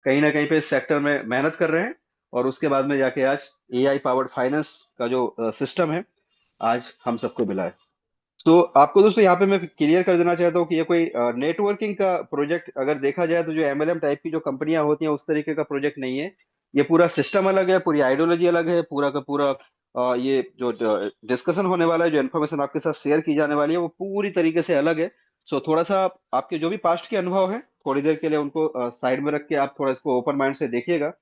कहीं ना कहीं पे इस सेक्टर में मेहनत कर रहे हैं, और उसके बाद में जाके आज एआई पावर्ड फाइनेंस का जो सिस्टम है आज हम सबको मिला है। तो आपको दोस्तों यहाँ पे मैं क्लियर कर देना चाहता हूँ कि ये कोई नेटवर्किंग का प्रोजेक्ट अगर देखा जाए तो जो एमएलएम टाइप की जो कंपनियां होती हैं उस तरीके का प्रोजेक्ट नहीं है। ये पूरा सिस्टम अलग है, पूरी आइडियोलॉजी अलग है, पूरा का पूरा ये जो डिस्कशन होने वाला है, जो इन्फॉर्मेशन आपके साथ शेयर की जाने वाली है वो पूरी तरीके से अलग है। सो थोड़ा सा आपके जो भी पास्ट के अनुभव है थोड़ी देर के लिए उनको साइड में रख के आप थोड़ा इसको ओपन माइंड से देखिएगा।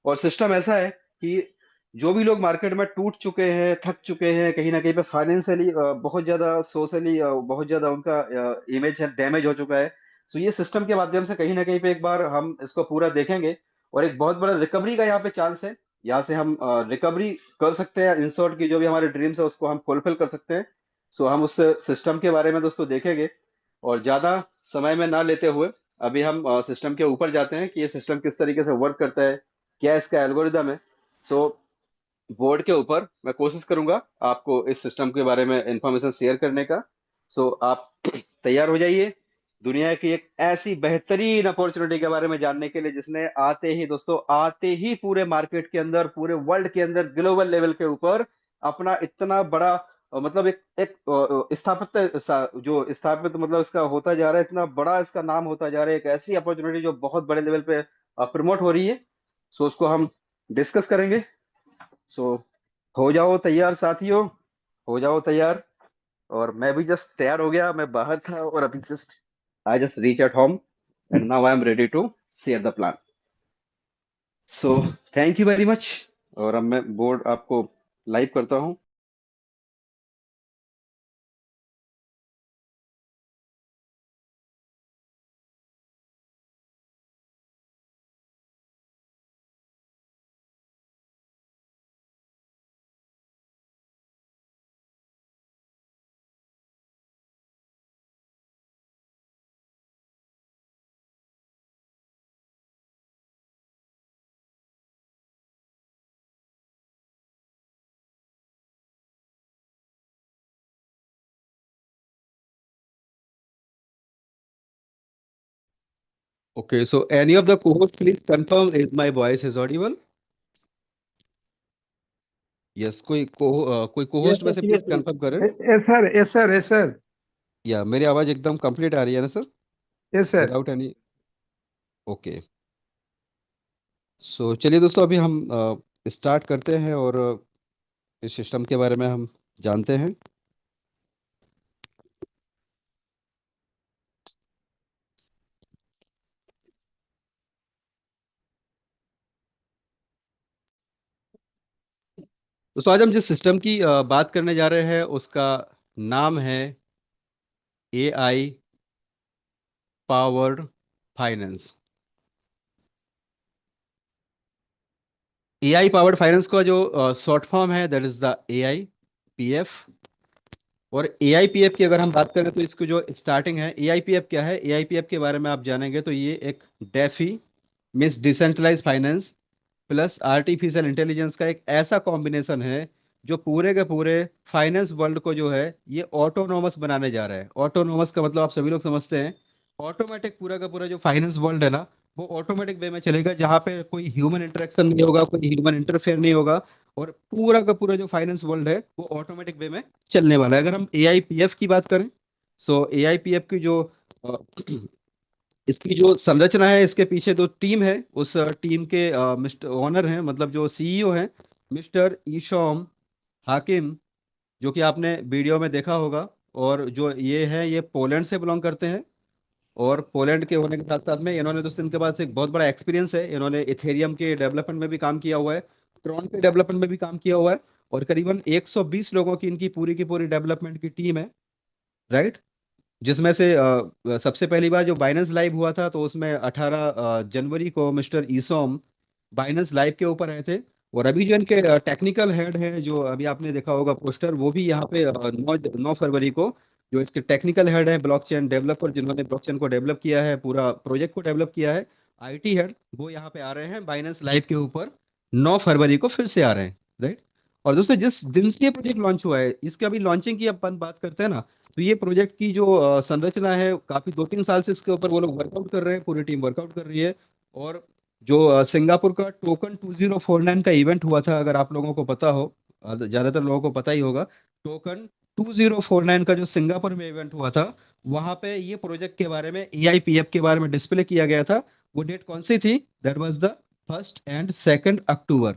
और सिस्टम ऐसा है कि जो भी लोग मार्केट में टूट चुके हैं, थक चुके हैं, कहीं ना कहीं पे फाइनेंशियली बहुत ज्यादा, सोशली बहुत ज्यादा उनका इमेज डैमेज हो चुका है। सो ये सिस्टम के माध्यम से कहीं ना कहीं पे एक बार हम इसको पूरा देखेंगे, और एक बहुत बड़ा रिकवरी का यहाँ पे चांस है। यहाँ से हम रिकवरी कर सकते हैं, इन शॉर्ट की जो भी हमारे ड्रीम्स है उसको हम फुलफिल कर सकते हैं। सो हम उस सिस्टम के बारे में दोस्तों देखेंगे, और ज्यादा समय में ना लेते हुए अभी हम सिस्टम के ऊपर जाते हैं कि ये सिस्टम किस तरीके से वर्क करता है, क्या इसका एल्गोरिदम है। सो बोर्ड के ऊपर मैं कोशिश करूंगा आपको इस सिस्टम के बारे में इंफॉर्मेशन शेयर करने का। सो आप तैयार हो जाइए दुनिया की एक ऐसी बेहतरीन अपॉर्चुनिटी के बारे में जानने के लिए, जिसने आते ही दोस्तों, आते ही पूरे मार्केट के अंदर, पूरे वर्ल्ड के अंदर, ग्लोबल लेवल के ऊपर अपना इतना बड़ा मतलब एक स्थापित जो स्थापित मतलब इसका होता जा रहा है, इतना बड़ा इसका नाम होता जा रहा है, एक ऐसी अपॉर्चुनिटी जो बहुत बड़े लेवल पे प्रमोट हो रही है। सो उसको हम डिस्कस करेंगे। सो हो जाओ तैयार साथियों, हो जाओ तैयार। और मैं भी जस्ट तैयार हो गया, मैं बाहर था और अभी just I just reach at home and now I am ready to share the plan. So thank you very much. और अब मैं बोर्ड आपको लाइव करता हूँ। Okay, so any of the co-host please confirm if my voice is audible? Yes, कोई yes co-host में yes से yes please confirm करें। Yes sir, yes sir, yes sir, या मेरी आवाज एकदम कंप्लीट आ रही है ना sir? Yes sir. Without any. Okay. So चलिए दोस्तों, अभी हम स्टार्ट करते हैं और इस सिस्टम के बारे में हम जानते हैं। दोस्तों आज हम जिस सिस्टम की बात करने जा रहे हैं उसका नाम है AI powered finance. AI powered finance का जो शॉर्ट फॉर्म है that is the AI PF. और एआईपीएफ की अगर हम बात करें तो इसकी जो स्टार्टिंग है, एआईपीएफ क्या है, एआईपीएफ के बारे में आप जानेंगे तो ये एक DeFi means decentralize finance plus artificial intelligence का एक ऐसा कॉम्बिनेशन है जो पूरे के पूरे फाइनेंस वर्ल्ड को जो है ये ऑटोनोमस बनाने जा रहा है। ऑटोनोमस का मतलब आप सभी लोग समझते हैं, ऑटोमेटिक पूरा का पूरा जो फाइनेंस वर्ल्ड है ना वो ऑटोमेटिक वे में चलेगा, जहाँ पे कोई ह्यूमन इंटरेक्शन नहीं होगा, कोई ह्यूमन इंटरफेयर नहीं होगा, और पूरा का पूरा जो फाइनेंस वर्ल्ड है वो ऑटोमेटिक वे में चलने वाला है। अगर हम एआईपीएफ की बात करें, सो एआईपीएफ की जो अ, इसकी जो संरचना है, इसके पीछे जो टीम है उस टीम के मिस्टर ओनर हैं, मतलब जो सीईओ हैं, मिस्टर ईशॉम हाकिम, जो कि आपने वीडियो में देखा होगा। और जो ये है ये पोलैंड से बिलोंग करते हैं। और पोलैंड के होने के साथ साथ में इन्होंने दोस्तों इनके पास एक बहुत बड़ा एक्सपीरियंस है, इन्होंने इथेरियम के डेवलपमेंट में भी काम किया हुआ है, ट्रॉन के डेवलपमेंट में भी काम किया हुआ है। और करीबन 120 लोगों की पूरी डेवलपमेंट की टीम है, राइट। जिसमें से सबसे पहली बार जो बाइनेंस लाइव हुआ था तो उसमें 18 जनवरी को मिस्टर ईसोम बाइनेंस लाइव के ऊपर आए थे। और अभी जो इनके टेक्निकल हेड हैं, जो अभी आपने देखा होगा पोस्टर, वो भी यहाँ पे 9 फरवरी को जो इसके टेक्निकल हेड है, ब्लॉकचेन डेवलपर जिन्होंने ब्लॉकचेन को डेवलप किया है, पूरा प्रोजेक्ट को डेवलप किया है, आईटी हेड, वो यहाँ पे आ रहे हैं बाइनेंस लाइव के ऊपर। 9 फरवरी को फिर से आ रहे हैं, राइट। और दोस्तों जिस दिन से ये प्रोजेक्ट लॉन्च हुआ है, इसके अभी लॉन्चिंग की अपन बात करते हैं ना, तो ये प्रोजेक्ट की जो संरचना है, काफी 2-3 साल से इसके ऊपर वो लोग वर्कआउट कर रहे हैं, पूरी टीम वर्कआउट कर रही है। और जो सिंगापुर का टोकन 2049 का इवेंट हुआ था, अगर आप लोगों को पता हो, ज्यादातर लोगों को पता ही होगा। टोकन 2049 का जो सिंगापुर में इवेंट हुआ था, वहां पे ये प्रोजेक्ट के बारे में, एआईपीएफ के बारे में डिस्प्ले किया गया था। वो डेट कौन सी थी? दैट वाज द 1 एंड 2 अक्टूबर।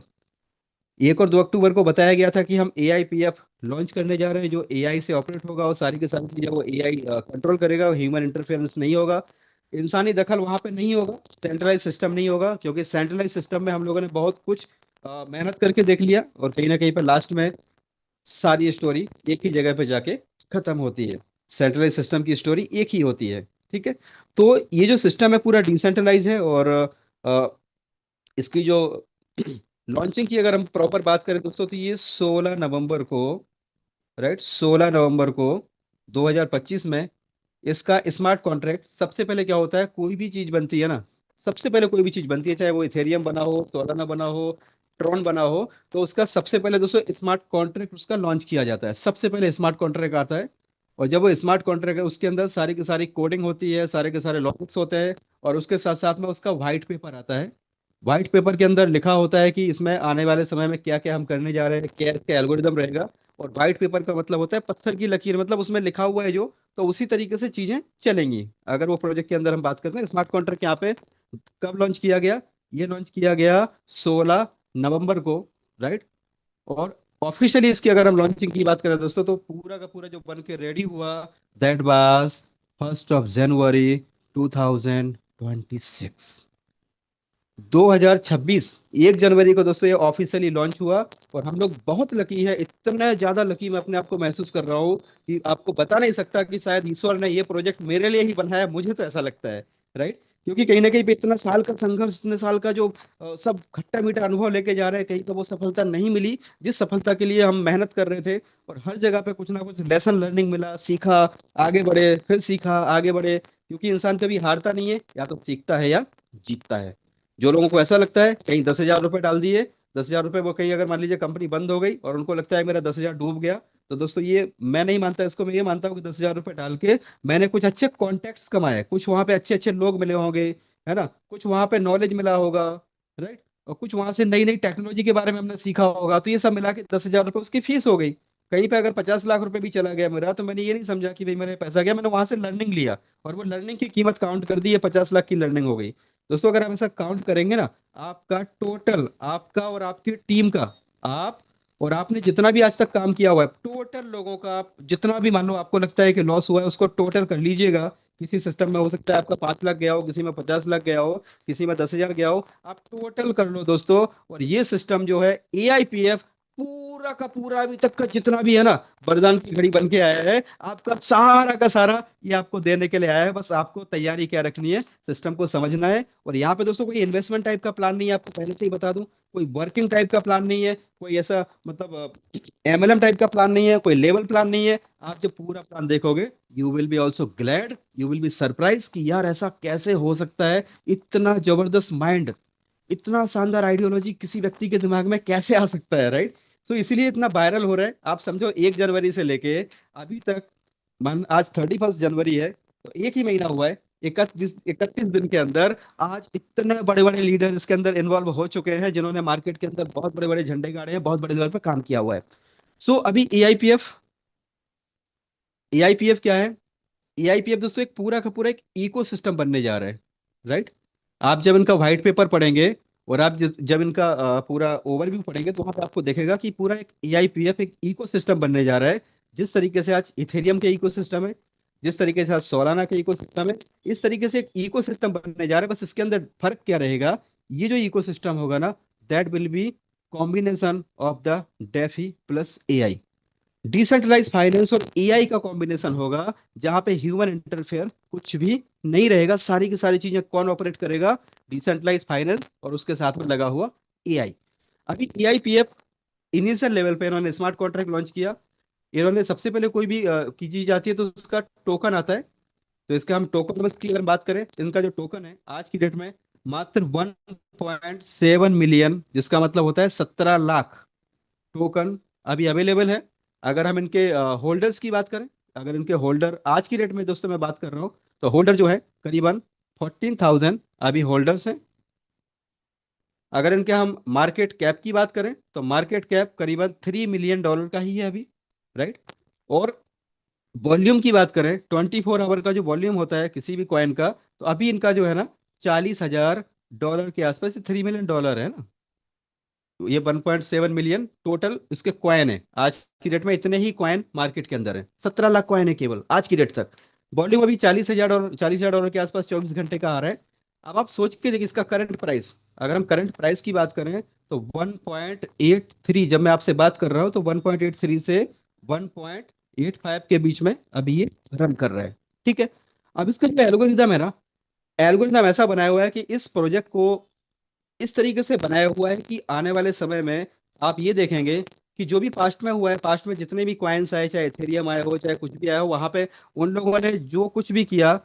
1 और 2 अक्टूबर को बताया गया था कि हम एआईपीएफ लॉन्च करने जा रहे हैं, जो एआई से ऑपरेट होगा, और सारी की सारी चीजें वो एआई कंट्रोल करेगा, ह्यूमन इंटरफेरेंस नहीं होगा, इंसानी दखल वहां पे नहीं होगा, सेंट्रलाइज सिस्टम नहीं होगा। क्योंकि सेंट्रलाइज सिस्टम में हम लोगों ने बहुत कुछ मेहनत करके देख लिया, और कहीं ना कहीं पे लास्ट में सारी स्टोरी एक ही जगह पे जाके खत्म होती है। सेंट्रलाइज सिस्टम की स्टोरी एक ही होती है। ठीक है। तो ये जो सिस्टम है पूरा डिसेंट्रलाइज है, और अ, इसकी जो लॉन्चिंग की अगर हम प्रॉपर बात करें दोस्तों, तो ये 16 नवंबर को, राइट, 16 नवंबर को 2025 में इसका स्मार्ट कॉन्ट्रैक्ट। सबसे पहले क्या होता है, कोई भी चीज बनती है ना, सबसे पहले कोई भी चीज बनती है, चाहे वो इथेरियम बना हो, सोलाना बना हो, ट्रॉन बना हो, तो उसका सबसे पहले दोस्तों स्मार्ट कॉन्ट्रैक्ट उसका लॉन्च किया जाता है। सबसे पहले स्मार्ट कॉन्ट्रैक्ट आता है, और जब वो स्मार्ट कॉन्ट्रैक्ट है, उसके अंदर सारी की सारी कोडिंग होती है, सारे के सारे लॉजिक्स होते हैं, और उसके साथ साथ में उसका व्हाइट पेपर आता है। व्हाइट पेपर के अंदर लिखा होता है कि इसमें आने वाले समय में क्या क्या हम करने जा रहे हैं, क्या क्या एल्गोरिदम रहेगा। और व्हाइट पेपर का मतलब होता है पत्थर की लकीर, मतलब उसमें लिखा हुआ है जो, तो उसी तरीके से चीजें चलेंगी। अगर वो प्रोजेक्ट के अंदर हम बात करते हैं, स्मार्ट कॉन्ट्रैक्ट यहाँ पे कब लॉन्च किया गया? ये लॉन्च किया गया 16 नवंबर को, राइट। और ऑफिशियली इसकी अगर हम लॉन्चिंग की बात करें दोस्तों, तो पूरा का पूरा जो बन के रेडी हुआ, दैट वाज 1 जनवरी 2026। 2026 1 जनवरी को दोस्तों ये ऑफिशियली लॉन्च हुआ। और हम लोग बहुत लकी है, इतना ज्यादा लकी मैं अपने आप को महसूस कर रहा हूँ कि आपको बता नहीं सकता, कि शायद ईश्वर ने ये प्रोजेक्ट मेरे लिए ही बनाया, मुझे तो ऐसा लगता है, राइट। क्योंकि कहीं ना कहीं पे इतना साल का संघर्ष, इतने साल का जो सब खट्टा मीठा अनुभव लेके जा रहे हैं, कहीं तो वो सफलता नहीं मिली जिस सफलता के लिए हम मेहनत कर रहे थे। और हर जगह पे कुछ ना कुछ लेसन लर्निंग मिला, सीखा, आगे बढ़े, फिर सीखा, आगे बढ़े। क्योंकि इंसान कभी हारता नहीं है, या तो सीखता है या जीतता है। जो लोगों को ऐसा लगता है कहीं 10,000 रुपये डाल दिए, 10,000 रुपये वो कहीं, अगर मान लीजिए कंपनी बंद हो गई और उनको लगता है मेरा 10,000 डूब गया, तो दोस्तों ये मैं नहीं मानता इसको। मैं ये मानता हूँ कि 10,000 रुपये डाल के मैंने कुछ अच्छे कॉन्टेक्ट्स कमाए, कुछ वहां पे अच्छे अच्छे लोग मिले होंगे, है ना, कुछ वहां पे नॉलेज मिला होगा, राइट। और कुछ वहां से नई नई टेक्नोलॉजी के बारे में हमने सीखा होगा, तो ये सब मिला के 10,000 रुपये उसकी फीस हो गई। कहीं पे अगर 50 लाख रुपए भी चला गया मेरा, तो मैंने ये नहीं समझा कि भाई मेरा पैसा गया, मैंने वहां से लर्निंग लिया, और वो लर्निंग की कीमत काउंट कर दी है, 50 लाख की लर्निंग हो गई। दोस्तों अगर आप ऐसा काउंट करेंगे ना, आपका टोटल, आपका और आपकी टीम का, आप और आपने जितना भी आज तक काम किया हुआ है, टोटल लोगों का, आप जितना भी मान लो आपको लगता है कि लॉस हुआ है, उसको टोटल कर लीजिएगा। किसी सिस्टम में हो सकता है आपका 5 लाख गया हो, किसी में 50 लाख गया हो, किसी में 10,000 गया हो, आप टोटल कर लो दोस्तों। और ये सिस्टम जो है एआईपीएफ, पूरा का पूरा अभी तक का जितना भी है ना, वरदान की घड़ी बन के आया है, आपका सारा का सारा ये आपको देने के लिए आया है। बस आपको तैयारी क्या रखनी है, सिस्टम को समझना है। और यहाँ पे दोस्तों कोई इन्वेस्टमेंट टाइप का प्लान नहीं है, आपको पहले से ही बता दूं। कोई वर्किंग टाइप का प्लान नहीं है, कोई ऐसा मतलब एमएलएम टाइप का प्लान नहीं है, कोई लेवल प्लान नहीं है। आप जब पूरा प्लान देखोगे, you will be also glad, you will be surprise कि यार ऐसा कैसे हो सकता है। इतना जबरदस्त माइंड, इतना शानदार आइडियोलॉजी किसी व्यक्ति के दिमाग में कैसे आ सकता है, राइट। सो इसीलिए इतना वायरल हो रहा है। आप समझो 1 जनवरी से लेके अभी तक, मान आज 31 जनवरी है, तो एक ही महीना हुआ है, 31 दिन के अंदर आज इतने बड़े बड़े लीडर इसके अंदर इन्वॉल्व हो चुके हैं, जिन्होंने मार्केट के अंदर बहुत बड़े बड़े झंडे गाड़े हैं, बहुत बड़े लेवल पर काम किया हुआ है। सो अभी एआईपीएफ, एआईपीएफ क्या है? एआईपीएफ दोस्तों एक पूरा का पूरा एक इकोसिस्टम बनने जा रहा है, राइट। आप जब इनका व्हाइट पेपर पढ़ेंगे, और आप जब इनका पूरा ओवरव्यू पढ़ेंगे, तो वहां पे आपको देखेगा कि पूरा एक एआईपीएफ एक इकोसिस्टम बनने जा रहा है। जिस तरीके से आज इथेरियम के इकोसिस्टम है, जिस तरीके से आज सोलाना के इकोसिस्टम है, इस तरीके से एक इकोसिस्टम बनने जा रहा है। बस इसके अंदर फर्क क्या रहेगा, ये जो इकोसिस्टम होगा ना, that will be combination of the DeFi plus AI. Decentralize finance और एआई का कॉम्बिनेशन होगा, जहां पे ह्यूमन इंटरफेयर कुछ भी नहीं रहेगा। सारी की सारी चीजें कौन ऑपरेट करेगा? डिसेंट्रलाइज फाइनेंस और उसके साथ में लगा हुआ एआई। अभी एआईपीएफ इनिशियल लेवल पे इन्होंने स्मार्ट कॉन्ट्रैक्ट लॉन्च किया। इन्होंने सबसे पहले कोई भी की चीज आती है तो उसका टोकन आता है। तो इसका हम टोकन बस की अगर बात करें, इनका जो टोकन है आज की डेट में मात्र 1.7 मिलियन, जिसका मतलब होता है 17 लाख टोकन अभी अवेलेबल है। अगर हम इनके होल्डर्स की बात करें, अगर इनके होल्डर आज की डेट में दोस्तों मैं बात कर रहा हूँ, तो होल्डर जो है करीबन 14,000 अभी होल्डर्स हैं। अगर इनके हम मार्केट कैप की बात करें तो मार्केट कैप करीबन $3 मिलियन का ही है अभी, राइट। और वॉल्यूम की बात करें, 24 आवर का जो वॉल्यूम होता है किसी भी कॉइन का, तो अभी इनका जो है ना $40,000 के आसपास, $3 मिलियन है ना। तो ये 1.7 मिलियन टोटल इसके कॉइन है आज की डेट में। इतने ही कॉइन मार्केट के अंदर है, 17 लाख कॉइन है केवल आज की डेट तक। वॉल्यूम अभी $40,000, $40,000 के आसपास 24 घंटे का आ रहा है। अब आप सोच के देखिए इसका करंट प्राइस, अगर हम करंट प्राइस की बात करें तो 1.83, जब मैं आपसे बात कर रहा हूँ तो 1.83 से 1.85 के बीच में अभी ये रन कर रहा है, ठीक है। अब इसका जो एल्गोरिदम है ना, एल्गोरिदम ऐसा बनाया हुआ है कि इस प्रोजेक्ट को इस तरीके से बनाया हुआ है कि आने वाले समय में आप ये देखेंगे कि जो भी पास्ट में हुआ है, पास्ट में जितने भी कॉइन्स आए, चाहे एथेरियम आया हो चाहे कुछ भी आया हो, वहां पे उन लोगों ने जो कुछ भी किया,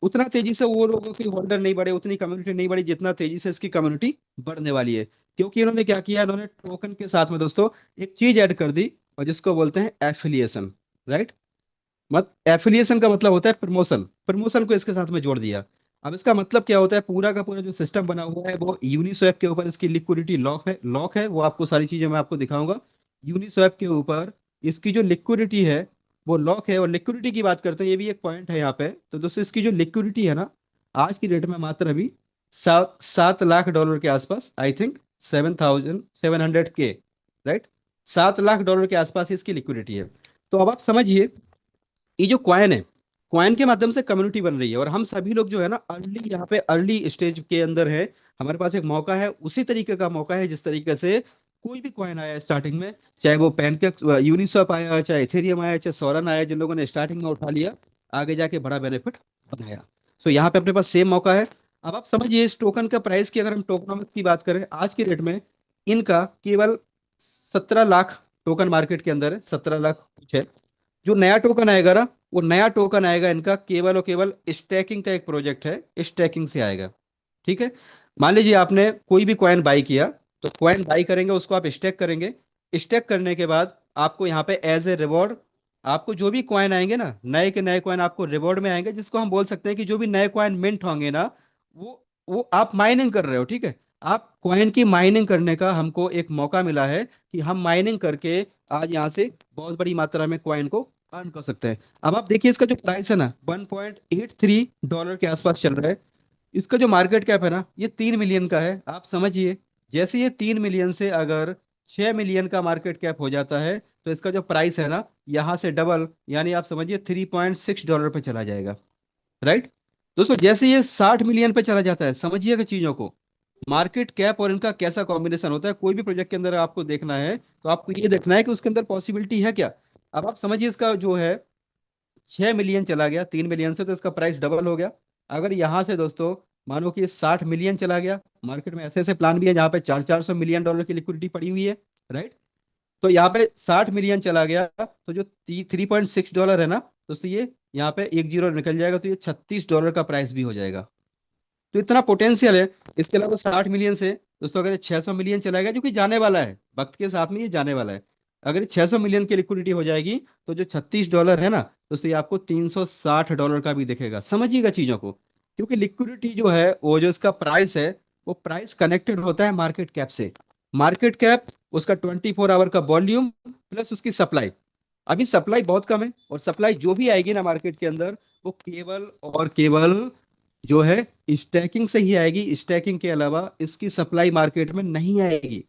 उतना तेजी से वो लोगों की होल्डर नहीं बढ़े, उतनी कम्युनिटी नहीं बढ़ी जितना तेजी से इसकी कम्युनिटी बढ़ने वाली है। क्योंकि इन्होंने क्या किया, इन्होंने टोकन के साथ में दोस्तों एक चीज ऐड कर दी, और जिसको बोलते हैं एफिलिएशन, राइट। मत एफिलिएशन का मतलब होता है प्रमोशन, प्रमोशन को इसके साथ में जोड़ दिया। अब इसका मतलब क्या होता है, पूरा का पूरा जो सिस्टम बना हुआ है वो यूनिस्वैप के ऊपर इसकी लिक्विडिटी लॉक है, वो आपको सारी चीजें मैं आपको दिखाऊंगा। यूनिस्वैप के ऊपर इसकी जो लिक्विडिटी है वो लॉक है। और लिक्विडिटी की बात करते हैं, ये भी एक पॉइंट है यहाँ पे, तो दोस्तों इसकी जो लिक्विडिटी है ना, आज की डेट में मात्र अभी 7 लाख डॉलर के आसपास, आई थिंक 7,700 के, राइट। $7 लाख के आसपास इसकी लिक्विडिटी है। तो अब आप समझिए, ये जो क्वाइन है, क्वाइन के माध्यम से कम्युनिटी बन रही है, और हम सभी लोग जो है ना अर्ली, यहाँ पे अर्ली स्टेज के अंदर है। हमारे पास एक मौका है, उसी तरीके का मौका है जिस तरीके से कोई भी क्वाइन आया स्टार्टिंग में, चाहे वो पैनकेक यूनिस्वैप आया, चाहे इथेरियम आया, चाहे सोराना आया, जिन लोगों ने स्टार्टिंग में उठा लिया, आगे जाके बड़ा बेनिफिट बनाया। सो यहाँ पे अपने पास सेम मौका है। अब आप समझिए इस टोकन का प्राइस की, अगर हम टोकनोमिक्स की बात करें आज की डेट में, इनका केवल 17 लाख टोकन मार्केट के अंदर है, 17 लाख कुछ है। जो नया टोकन आएगा ना, वो नया टोकन आएगा इनका केवल और केवल स्टैकिंग का एक प्रोजेक्ट है, स्टैकिंग से आएगा, ठीक है। मान लीजिए आपने कोई भी कॉइन बाई किया, तो कॉइन बाई करेंगे, उसको आप स्टैक करेंगे। स्टैक करने के बाद आपको यहाँ पे एज ए रिवॉर्ड, आपको जो भी कॉइन आएंगे ना, नए के नए कॉइन आपको रिवॉर्ड में आएंगे, जिसको हम बोल सकते हैं कि जो भी नए कॉइन मिंट होंगे ना, वो आप माइनिंग कर रहे हो, ठीक है। आप कॉइन की माइनिंग करने का हमको एक मौका मिला है कि हम माइनिंग करके आज यहाँ से बहुत बड़ी मात्रा में कॉइन को अर्न कर सकते हैं। अब आप देखिए इसका जो प्राइस है ना, $1.83 के आसपास चल रहा है। इसका जो मार्केट कैप है ना, ये 3 मिलियन का है। आप समझिए, जैसे ये 3 मिलियन से अगर 6 मिलियन का मार्केट कैप हो जाता है, तो इसका जो प्राइस है ना, यहाँ से डबल, यानी आप समझिए $3.6 पे चला जाएगा, राइट। दोस्तों जैसे ये 60 मिलियन पे चला जाता है, समझिएगा चीजों को, मार्केट कैप और इनका कैसा कॉम्बिनेशन होता है। कोई भी प्रोजेक्ट के अंदर आपको देखना है तो आपको ये देखना है कि उसके अंदर पॉसिबिलिटी है क्या। अब आप समझिए इसका जो है 6 मिलियन चला गया 3 मिलियन से, तो इसका प्राइस डबल हो गया। अगर यहाँ से दोस्तों मानो कि 60 मिलियन चला गया, मार्केट में ऐसे ऐसे प्लान भी है जहाँ पे 400 मिलियन डॉलर की लिक्विडिटी पड़ी हुई है, राइट। तो यहाँ पे 60 मिलियन चला गया, तो जो $3.6 है ना दोस्तों, ये यहाँ पे एक जीरो निकल जाएगा, तो ये $36 का प्राइस भी हो जाएगा। तो इतना पोटेंशियल है। इसके अलावा 60 मिलियन से दोस्तों अगर 600 मिलियन चला गया, जो कि जाने वाला है वक्त के साथ में, ये जाने वाला है। अगर 600 मिलियन की लिक्विडिटी हो जाएगी, तो जो $36 है ना दोस्तों, ये आपको $360 का भी दिखेगा। समझिएगा चीजों को, क्योंकि लिक्विडिटी जो है, वो जो इसका प्राइस है, वो प्राइस कनेक्टेड होता है मार्केट कैप से। मार्केट कैप, उसका 24 आवर का वॉल्यूम, प्लस उसकी सप्लाई। अभी सप्लाई बहुत कम है, और सप्लाई जो भी आएगी ना मार्केट के अंदर, वो केवल और केवल जो है स्टैकिंग से ही आएगी। स्टैकिंग के अलावा इसकी सप्लाई मार्केट में नहीं आएगी।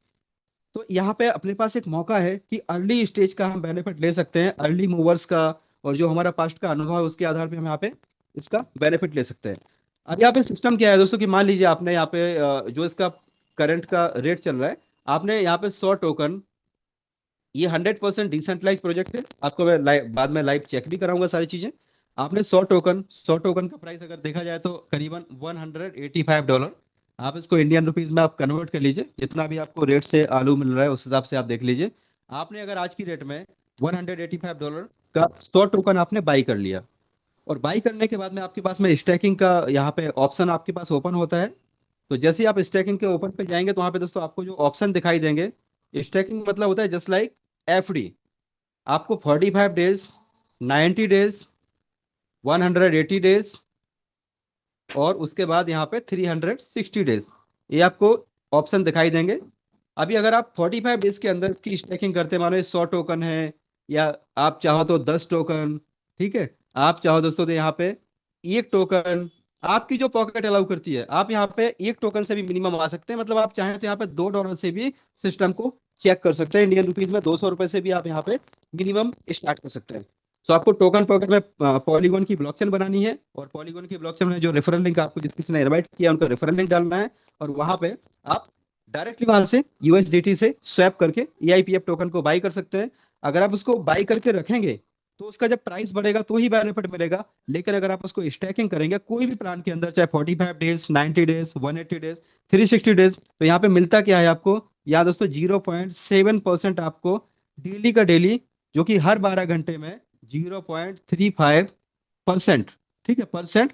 तो यहाँ पे अपने पास एक मौका है कि अर्ली स्टेज का हम बेनिफिट ले सकते हैं, अर्ली मूवर्स का, और जो हमारा पास्ट का अनुभव है उसके आधार पे हम यहाँ पे इसका बेनिफिट ले सकते हैं। अब यहाँ पे सिस्टम क्या है दोस्तों, कि मान लीजिए आपने यहाँ पे जो इसका करंट का रेट चल रहा है, आपने यहाँ पे 100 टोकन, ये 100% डिसेंट्रलाइज प्रोजेक्ट है, आपको मैं बाद में लाइव चेक भी कराऊंगा सारी चीजें। आपने 100 टोकन का प्राइस अगर देखा जाए तो करीबन $185। आप इसको इंडियन रुपीज में आप कन्वर्ट कर लीजिए, जितना भी आपको रेट से आलू मिल रहा है उस हिसाब से आप देख लीजिए। आपने अगर आज की रेट में $185 का 100 टोकन आपने बाई कर लिया, और बाई करने के बाद में आपके पास में स्टैकिंग का यहाँ पे ऑप्शन आपके पास ओपन होता है। तो जैसे ही आप स्टैकिंग के ओपन पे जाएंगे, तो वहाँ पे दोस्तों आपको जो ऑप्शन दिखाई देंगे, स्टैकिंग मतलब होता है जस्ट लाइक एफडी। आपको 45 डेज, 90 डेज, 180 डेज, और उसके बाद यहाँ पे 360 डेज, ये आपको ऑप्शन दिखाई देंगे। अभी अगर आप 45 डेज के अंदर इसकी स्टेकिंग करते हैं, मानो ये 100 टोकन है, या आप चाहो तो 10 टोकन, ठीक है, आप चाहो दोस्तों तो यहाँ पे 1 टोकन, आपकी जो पॉकेट अलाउ करती है, आप यहाँ पे 1 टोकन से भी मिनिमम आ सकते हैं। मतलब आप चाहें तो यहाँ पे $2 से भी सिस्टम को चेक कर सकते हैं। इंडियन रुपीज में ₹200 से भी आप यहाँ पे मिनिमम स्टार्ट कर सकते हैं। तो आपको टोकन पॉकेट में पॉलीगॉन की ब्लॉकचेन बनानी है, और पॉलीगॉन की ब्लॉकचेन में जो रेफरल लिंक आपको जिस किसी ने इनवाइट किया उनका रेफरल लिंक डालना है, और वहां पे आप डायरेक्टली वहां से यूएसडीटी से स्वैप करके ईआईपीएफ टोकन को बाई कर सकते हैं। अगर आप उसको बाई करके रखेंगे तो उसका जब प्राइस बढ़ेगा तो ही बेनिफिट मिलेगा। लेकिन अगर आप उसको स्टैकिंग करेंगे कोई भी प्लान के अंदर, चाहे 45 डेज, 90 डेज, 180 डेज, 360 डेज, तो यहाँ पे मिलता क्या है आपको, यहाँ दोस्तों 0.7% आपको डेली का डेली, जो कि हर 12 घंटे में 0.35%, ठीक है, परसेंट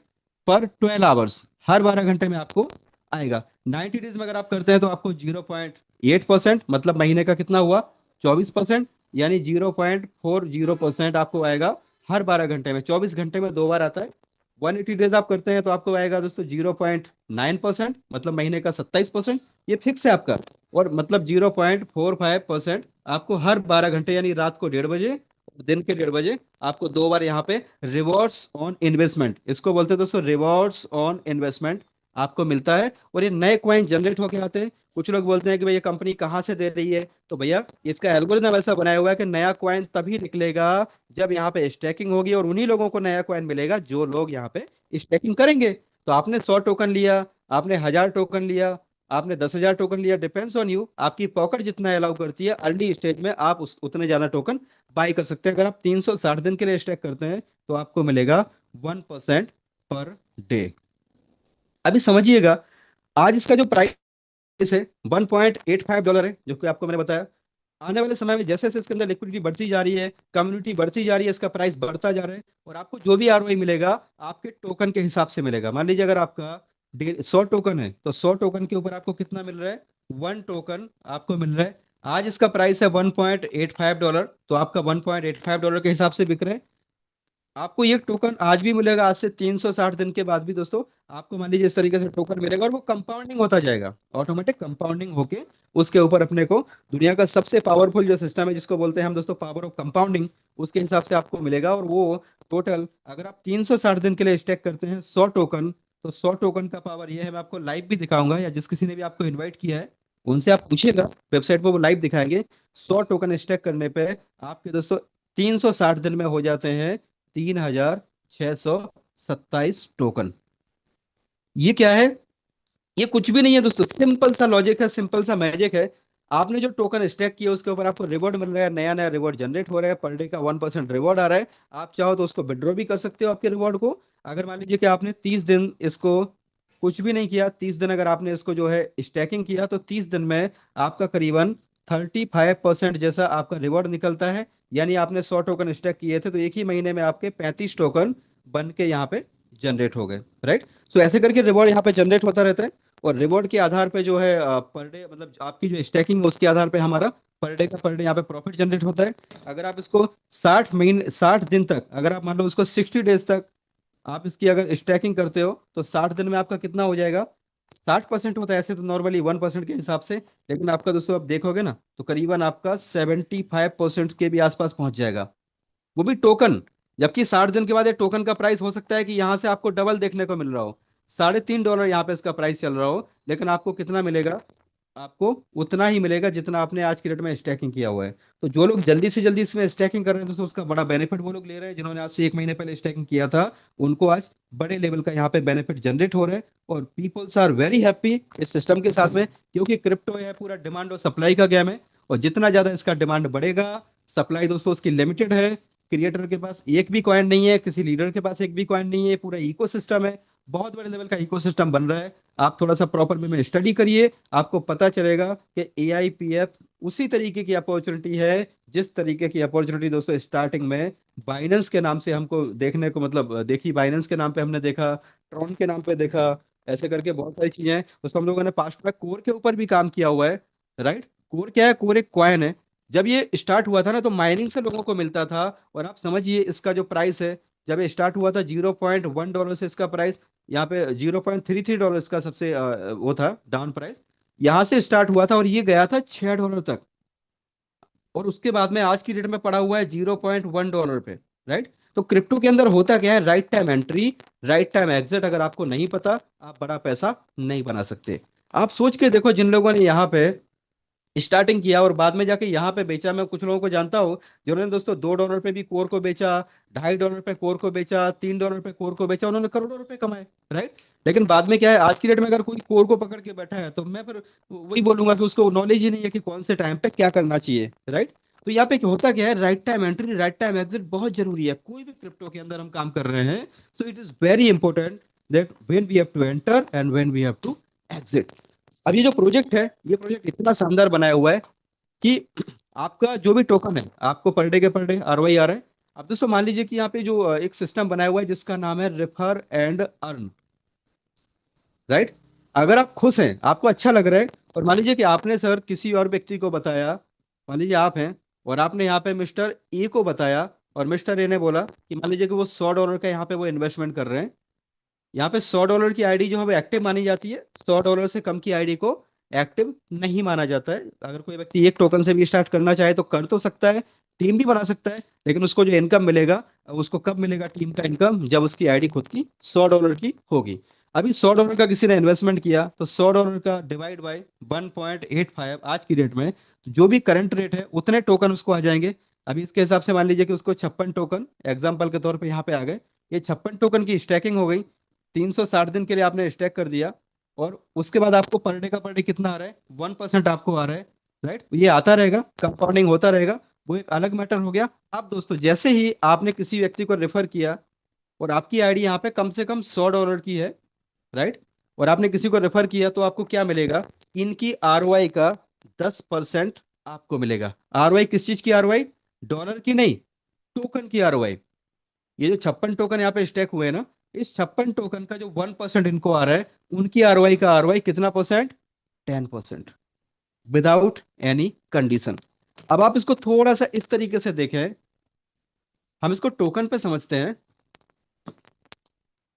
पर 12 आवर्स, हर 12 घंटे में आपको आएगा। 90 डेज में अगर आप करते हैं तो आपको 0.8%, मतलब महीने का कितना हुआ, 24%, यानी 0.40% आपको आएगा हर 12 घंटे में। 24 घंटे में 2 बार आता है। 180 डेज आप करते हैं तो आपको आएगा दोस्तों 0.9%, मतलब महीने का 27%। ये फिक्स है आपका। और मतलब 0.45% आपको हर 12 घंटे, यानी रात को 1:30 बजे, दिन के 1:30 बजे, आपको 2 बार यहाँ पे रिवॉर्ड्स ऑन इन्वेस्टमेंट, इसको बोलते हैं दोस्तों रिवॉर्ड्स ऑन इन्वेस्टमेंट, आपको मिलता है। और ये नए कॉइन जनरेट होके आते हैं। कुछ लोग बोलते हैं कि भाई ये कंपनी कहाँ से दे रही है, तो भैया इसका एल्गोरिथम ऐसा बनाया हुआ है कि नया कॉइन तभी निकलेगा जब यहाँ पे स्टेकिंग होगी, और उन्हीं लोगों को नया कॉइन मिलेगा जो लोग यहाँ पे स्टेकिंग करेंगे। तो आपने 100 टोकन लिया, आपने 1000 टोकन लिया, आपने 10,000 टोकन लिया, डिपेंड्स ऑन यू, आपकी पॉकेट जितना अलाउ करती है अर्ली स्टेज में आप उतने ज्यादा टोकन बाई कर सकते हैं। अगर आप 360 दिन के लिए स्टेक करते हैं तो आपको मिलेगा 1% पर डे। अभी समझिएगा, आज इसका जो प्राइस है $1.85 है, जो कि आपको मैंने बताया। आने वाले समय में जैसे जैसे इसके अंदर लिक्विडिटी बढ़ती जा रही है, कम्युनिटी बढ़ती जा रही है, इसका प्राइस बढ़ता जा रहा है, और आपको जो भी आरओआई मिलेगा आपके टोकन के हिसाब से मिलेगा। मान लीजिए अगर आपका 100 टोकन है तो 100 टोकन के ऊपर आपको कितना मिल रहा है, 1 टोकन आपको मिल रहा है। आज इसका प्राइस है $1.85, तो आपका $1.85 के हिसाब से बिक रहा है। आपको ये टोकन आज भी मिलेगा, आज से 360 दिन के बाद भी दोस्तों आपको मान लीजिए इस तरीके से टोकन मिलेगा, और वो कंपाउंडिंग होता जाएगा, ऑटोमेटिक कंपाउंडिंग होके उसके ऊपर अपने को दुनिया का सबसे पावरफुल जो सिस्टम है जिसको बोलते हैं हम दोस्तों पावर ऑफ कंपाउंडिंग, उसके हिसाब से आपको मिलेगा। और वो टोटल अगर आप 360 दिन के लिए स्टेक करते हैं 100 टोकन, तो 100 टोकन का पावर ये है, मैं आपको लाइव भी दिखाऊंगा, या जिस किसी ने भी आपको इन्वाइट किया है उनसे आप पूछिएगा, वेबसाइट पर वो लाइव दिखाएंगे। 100 टोकन स्टेक करने पे आपके दोस्तों 360 दिन में हो जाते हैं 3,627 टोकन। ये क्या है, ये कुछ भी नहीं है दोस्तों, सिंपल सा लॉजिक है, सिंपल सा मैजिक है। आपने जो टोकन स्टैक किया उसके ऊपर आपको रिवॉर्ड मिल रहा है, नया नया रिवॉर्ड जनरेट हो रहा है, पर डे का 1% रिवॉर्ड आ रहा है। आप चाहो तो उसको विड्रॉ भी कर सकते हो आपके रिवॉर्ड को। अगर मान लीजिए कि आपने 30 दिन इसको कुछ भी नहीं किया, 30 दिन अगर आपने इसको जो है स्टैकिंग किया, तो 30 दिन में आपका करीबन 35% जैसा आपका रिवॉर्ड निकलता है। यानी आपने 100 टोकन स्टैक किए थे तो एक ही महीने में आपके 35 टोकन बन के यहाँ पे जनरेट हो गए, राइट। सो ऐसे करके रिवॉर्ड यहाँ पे जनरेट होता रहता है। और रिवॉर्ड के आधार पे जो है पर डे, मतलब आपकी जो स्टैकिंग है उसके आधार पे हमारा पर डे यहाँ पे प्रॉफिट जनरेट होता है। अगर आप इसको 60 महीने, 60 दिन तक, अगर आप मान लो उसको 60 डेज तक आप इसकी अगर स्टैकिंग करते हो, तो 60 दिन में आपका कितना हो जाएगा, 60% होता है ऐसे तो नॉर्मली 1% के हिसाब से, लेकिन आपका दोस्तों आप देखोगे ना तो करीबन आपका 75% के भी आसपास पहुंच जाएगा, वो भी टोकन। जबकि 60 दिन के बाद ये टोकन का प्राइस हो सकता है कि यहाँ से आपको डबल देखने को मिल रहा हो, $3.5 यहाँ पे इसका प्राइस चल रहा हो, लेकिन आपको कितना मिलेगा, आपको उतना ही मिलेगा जितना आपने आज की डेट में स्टैकिंग किया हुआ है। तो जो लोग जल्दी से जल्दी इसमें स्टैकिंग कर रहे हैं तो उसका बड़ा बेनिफिट वो लोग ले रहे हैं, जिन्होंने आज से 1 महीने पहले स्टैकिंग किया था उनको आज बड़े लेवल का यहाँ पे बेनिफिट जनरेट हो रहा है। और पीपल्स आर वेरी हैप्पी इस सिस्टम के साथ में, क्योंकि क्रिप्टो है पूरा डिमांड और सप्लाई का गेम है, और जितना ज्यादा इसका डिमांड बढ़ेगा, सप्लाई दोस्तों उसकी लिमिटेड है। क्रिएटर के पास एक भी कॉइन नहीं है, किसी लीडर के पास एक भी कॉइन नहीं है, पूरा इकोसिस्टम है, बहुत बड़े लेवल का इकोसिस्टम बन रहा है। आप थोड़ा सा प्रॉपर वे में स्टडी करिए, आपको पता चलेगा कि एआईपीएफ उसी तरीके की अपॉर्चुनिटी है जिस तरीके की अपॉर्चुनिटी दोस्तों स्टार्टिंग में बाइनेंस के नाम से हमको देखने को, मतलब देखी, बाइनेंस के नाम पे हमने देखा, ट्रॉन के नाम पे देखा, ऐसे करके बहुत सारी चीजें हैं। उसको हम लोगों ने पास्ट में कोर के ऊपर भी काम किया हुआ है, राइट। कोर क्या है, कोर एक कॉइन है। जब ये स्टार्ट हुआ था ना तो माइनिंग से लोगों को मिलता था, और आप समझिए इसका जो प्राइस है, जब ये स्टार्ट हुआ था $0.1 से इसका प्राइस यहाँ पे $0.33 इसका सबसे वो था डाउन प्राइस। यहां से स्टार्ट हुआ था और ये गया था $6 तक, और उसके बाद में आज की डेट में पड़ा हुआ है $0.1 पे। राइट। तो क्रिप्टो के अंदर होता क्या है, right time entry, right time exit अगर आपको नहीं पता, आप बड़ा पैसा नहीं बना सकते। आप सोच के देखो, जिन लोगों ने यहाँ पे स्टार्टिंग किया और बाद में जाके यहाँ पे बेचा, मैं कुछ लोगों को जानता हूँ जिन्होंने दोस्तों $2 पे भी कोर को बेचा, $2.5 पे कोर को बेचा, $3 पे कोर को बेचा, उन्होंने करोड़ों रुपए कमाए। राइट। लेकिन बाद में क्या है, आज की डेट में अगर कोई कोर को पकड़ के बैठा है तो मैं फिर वही बोलूंगा कि उसको नॉलेज ही नहीं है कि कौन से टाइम पे क्या करना चाहिए। राइट। तो यहाँ पे होता क्या है, right time entry, right time exit बहुत जरूरी है कोई भी क्रिप्टो के अंदर हम काम कर रहे हैं। So it is very important that when we have to enter and when we have to exit. अब ये जो प्रोजेक्ट है, ये प्रोजेक्ट इतना शानदार बनाया हुआ है कि आपका जो भी टोकन है, आपको पर डे के पर डे आरओआई आ रहा है। अब दोस्तों मान लीजिए कि यहाँ पे जो एक सिस्टम बनाया हुआ है जिसका नाम है रेफर एंड अर्न। राइट। अगर आप खुश हैं, आपको अच्छा लग रहा है, और मान लीजिए कि आपने सर किसी और व्यक्ति को बताया, मान लीजिए आप हैं और आपने यहाँ पे मिस्टर ए को बताया, और मिस्टर ए ने बोला कि मान लीजिए कि वो $100 का यहाँ पे वो इन्वेस्टमेंट कर रहे हैं। यहाँ पे $100 की आईडी जो है वो एक्टिव मानी जाती है, $100 से कम की आईडी को एक्टिव नहीं माना जाता है। अगर कोई व्यक्ति एक टोकन से भी स्टार्ट करना चाहे तो कर तो सकता है, टीम भी बना सकता है, लेकिन उसको जो इनकम मिलेगा, उसको कब मिलेगा टीम का इनकम, जब उसकी आईडी खुद की $100 की होगी। अभी $100 का किसी ने इन्वेस्टमेंट किया तो $100 का डिवाइड बाय 1.85 आज की डेट में, जो भी करंट रेट है उतने टोकन उसको आ जाएंगे। अभी इसके हिसाब से मान लीजिए कि उसको 56 टोकन एग्जाम्पल के तौर पे यहाँ पे आ गए। ये 56 टोकन की स्टैकिंग हो गई, 360 दिन के लिए आपने स्टैक कर दिया, और उसके बाद आपको पर डे का पर डे कितना आ रहा है, 1% आपको आ रहा है। राइट। ये आता रहेगा, कंपाउंडिंग होता रहेगा, वो एक अलग मैटर हो गया। अब दोस्तों जैसे ही आपने किसी व्यक्ति को रेफर किया और आपकी आईडी यहाँ पे कम से कम $100 की है, राइट, और आपने किसी को रेफर किया, तो आपको क्या मिलेगा, इनकी आरओआई का 10% आपको मिलेगा। आरओआई किस चीज की आरओआई, डॉलर की नहीं, टोकन की आरओआई। ये जो 56 टोकन यहाँ पे स्टैक हुए हैं ना, इस 56 टोकन का जो 1% इनको आ रहा है, उनकी आरओआई का आरओआई कितना परसेंट, 10%, विदाउट एनी कंडीशन। अब आप इसको थोड़ा सा इस तरीके से देखें, हम इसको टोकन पे समझते हैं।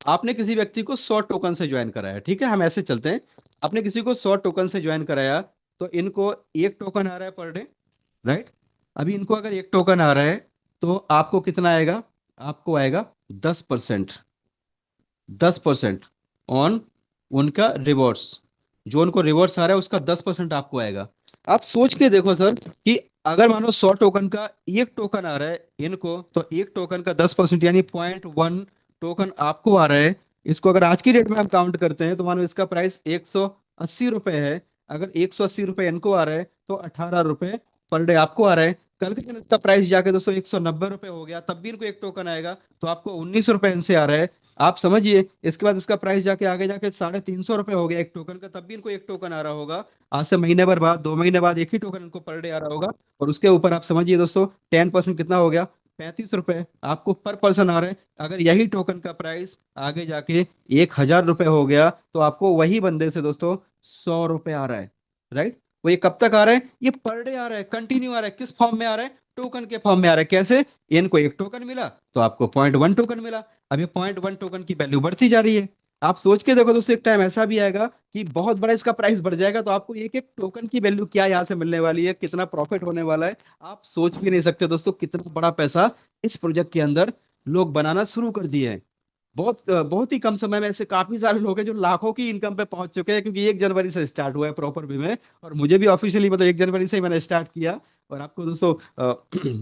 आपने किसी व्यक्ति को 100 टोकन से ज्वाइन कराया, ठीक है, हम ऐसे चलते हैं। आपने किसी को 100 टोकन से ज्वाइन कराया, तो इनको एक टोकन आ रहा है पर डे। राइट। अभी इनको अगर एक टोकन आ रहा है, तो आपको कितना आएगा, आपको आएगा 10%, 10% ऑन उनका रिवॉर्ड्स। जो उनको रिवॉर्ड्स आ रहा है उसका 10% आपको आएगा। आप सोच के देखो सर कि अगर मानो 100 टोकन का एक टोकन आ रहा है इनको, तो एक टोकन का 10% यानी 0.1 टोकन आपको आ रहा है। इसको अगर आज की डेट में हम काउंट करते हैं तो मानो इसका प्राइस ₹180 है। अगर ₹180 इनको आ रहा है तो ₹18 पर डे आपको आ रहा है। कल के दिन इसका प्राइस जाके दोस्तों ₹190 हो गया, तब भी इनको एक टोकन आएगा, तो आपको ₹19 इनसे आ रहा है। आप समझिए, इसके बाद इसका प्राइस जाके आगे जाके ₹350 हो गया एक टोकन का, तब भी इनको एक टोकन आ रहा होगा। आज से महीने भर बाद, 2 महीने बाद एक ही टोकन इनको पर डे आ रहा होगा। और उसके ऊपर आप समझिए दोस्तों, 10% कितना हो गया, ₹35 आपको पर पर्सन आ रहे हैं। अगर यही टोकन का प्राइस आगे जाके ₹1,000 हो गया, तो आपको वही बंदे से दोस्तों ₹100 आ रहा है। राइट। वो ये कब तक आ रहा है, ये पर डे आ रहा है, कंटिन्यू आ रहा है। किस फॉर्म में आ रहा है, टोकन के फॉर्म में आ रहा है। कैसे, इनको एक टोकन मिला तो आपको 0.1 टोकन मिला। अब ये 0.1 टोकन की वैल्यू बढ़ती जा रही है। आप सोच के देखो दोस्तों, एक टाइम ऐसा भी आएगा कि बहुत बड़ा इसका प्राइस बढ़ जाएगा, तो आपको एक एक टोकन की वैल्यू क्या यहाँ से मिलने वाली है, कितना प्रॉफिट होने वाला है, आप सोच भी नहीं सकते दोस्तों। कितना बड़ा पैसा इस प्रोजेक्ट के अंदर लोग बनाना शुरू कर दिए हैं। बहुत ही कम समय में ऐसे काफी सारे लोग हैं जो लाखों की इनकम पे पहुंच चुके हैं, क्योंकि 1 जनवरी से स्टार्ट हुआ है प्रॉपर वे में। और मुझे भी ऑफिशियली मतलब 1 जनवरी से ही मैंने स्टार्ट किया। और आपको दोस्तों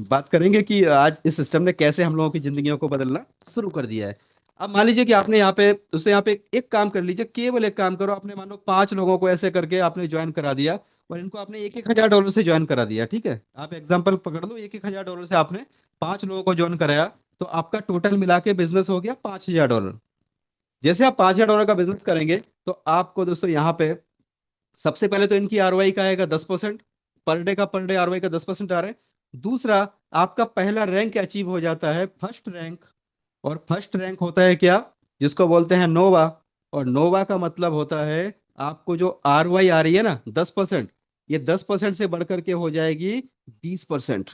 बात करेंगे कि आज इस सिस्टम ने कैसे हम लोगों की जिंदगियों को बदलना शुरू कर दिया है। अब मान लीजिए कि आपने यहाँ पे दोस्तों, यहाँ पे एक काम कर लीजिए, केवल एक काम करो, आपने मान लो 5 लोगों को ऐसे करके आपने ज्वाइन करा दिया, और इनको आपने $1,000 से ज्वाइन करा दिया। ठीक है, आप एग्जाम्पल पकड़ लो, $1,000 से आपने 5 लोगों को ज्वाइन कराया, तो आपका टोटल मिला के बिजनेस हो गया $5,000। जैसे आप $5,000 का बिजनेस करेंगे, तो आपको दोस्तों यहाँ पे सबसे पहले तो इनकी आरओआई का आएगा 10%, पर डे का पर डे आरओआई का 10% आ रहा है। दूसरा, आपका पहला रैंक अचीव हो जाता है, फर्स्ट रैंक। और फर्स्ट रैंक होता है क्या, जिसको बोलते हैं नोवा। और नोवा का मतलब होता है आपको जो आरओआई आ रही है ना 10%, ये 10% से बढ़कर के हो जाएगी 20%।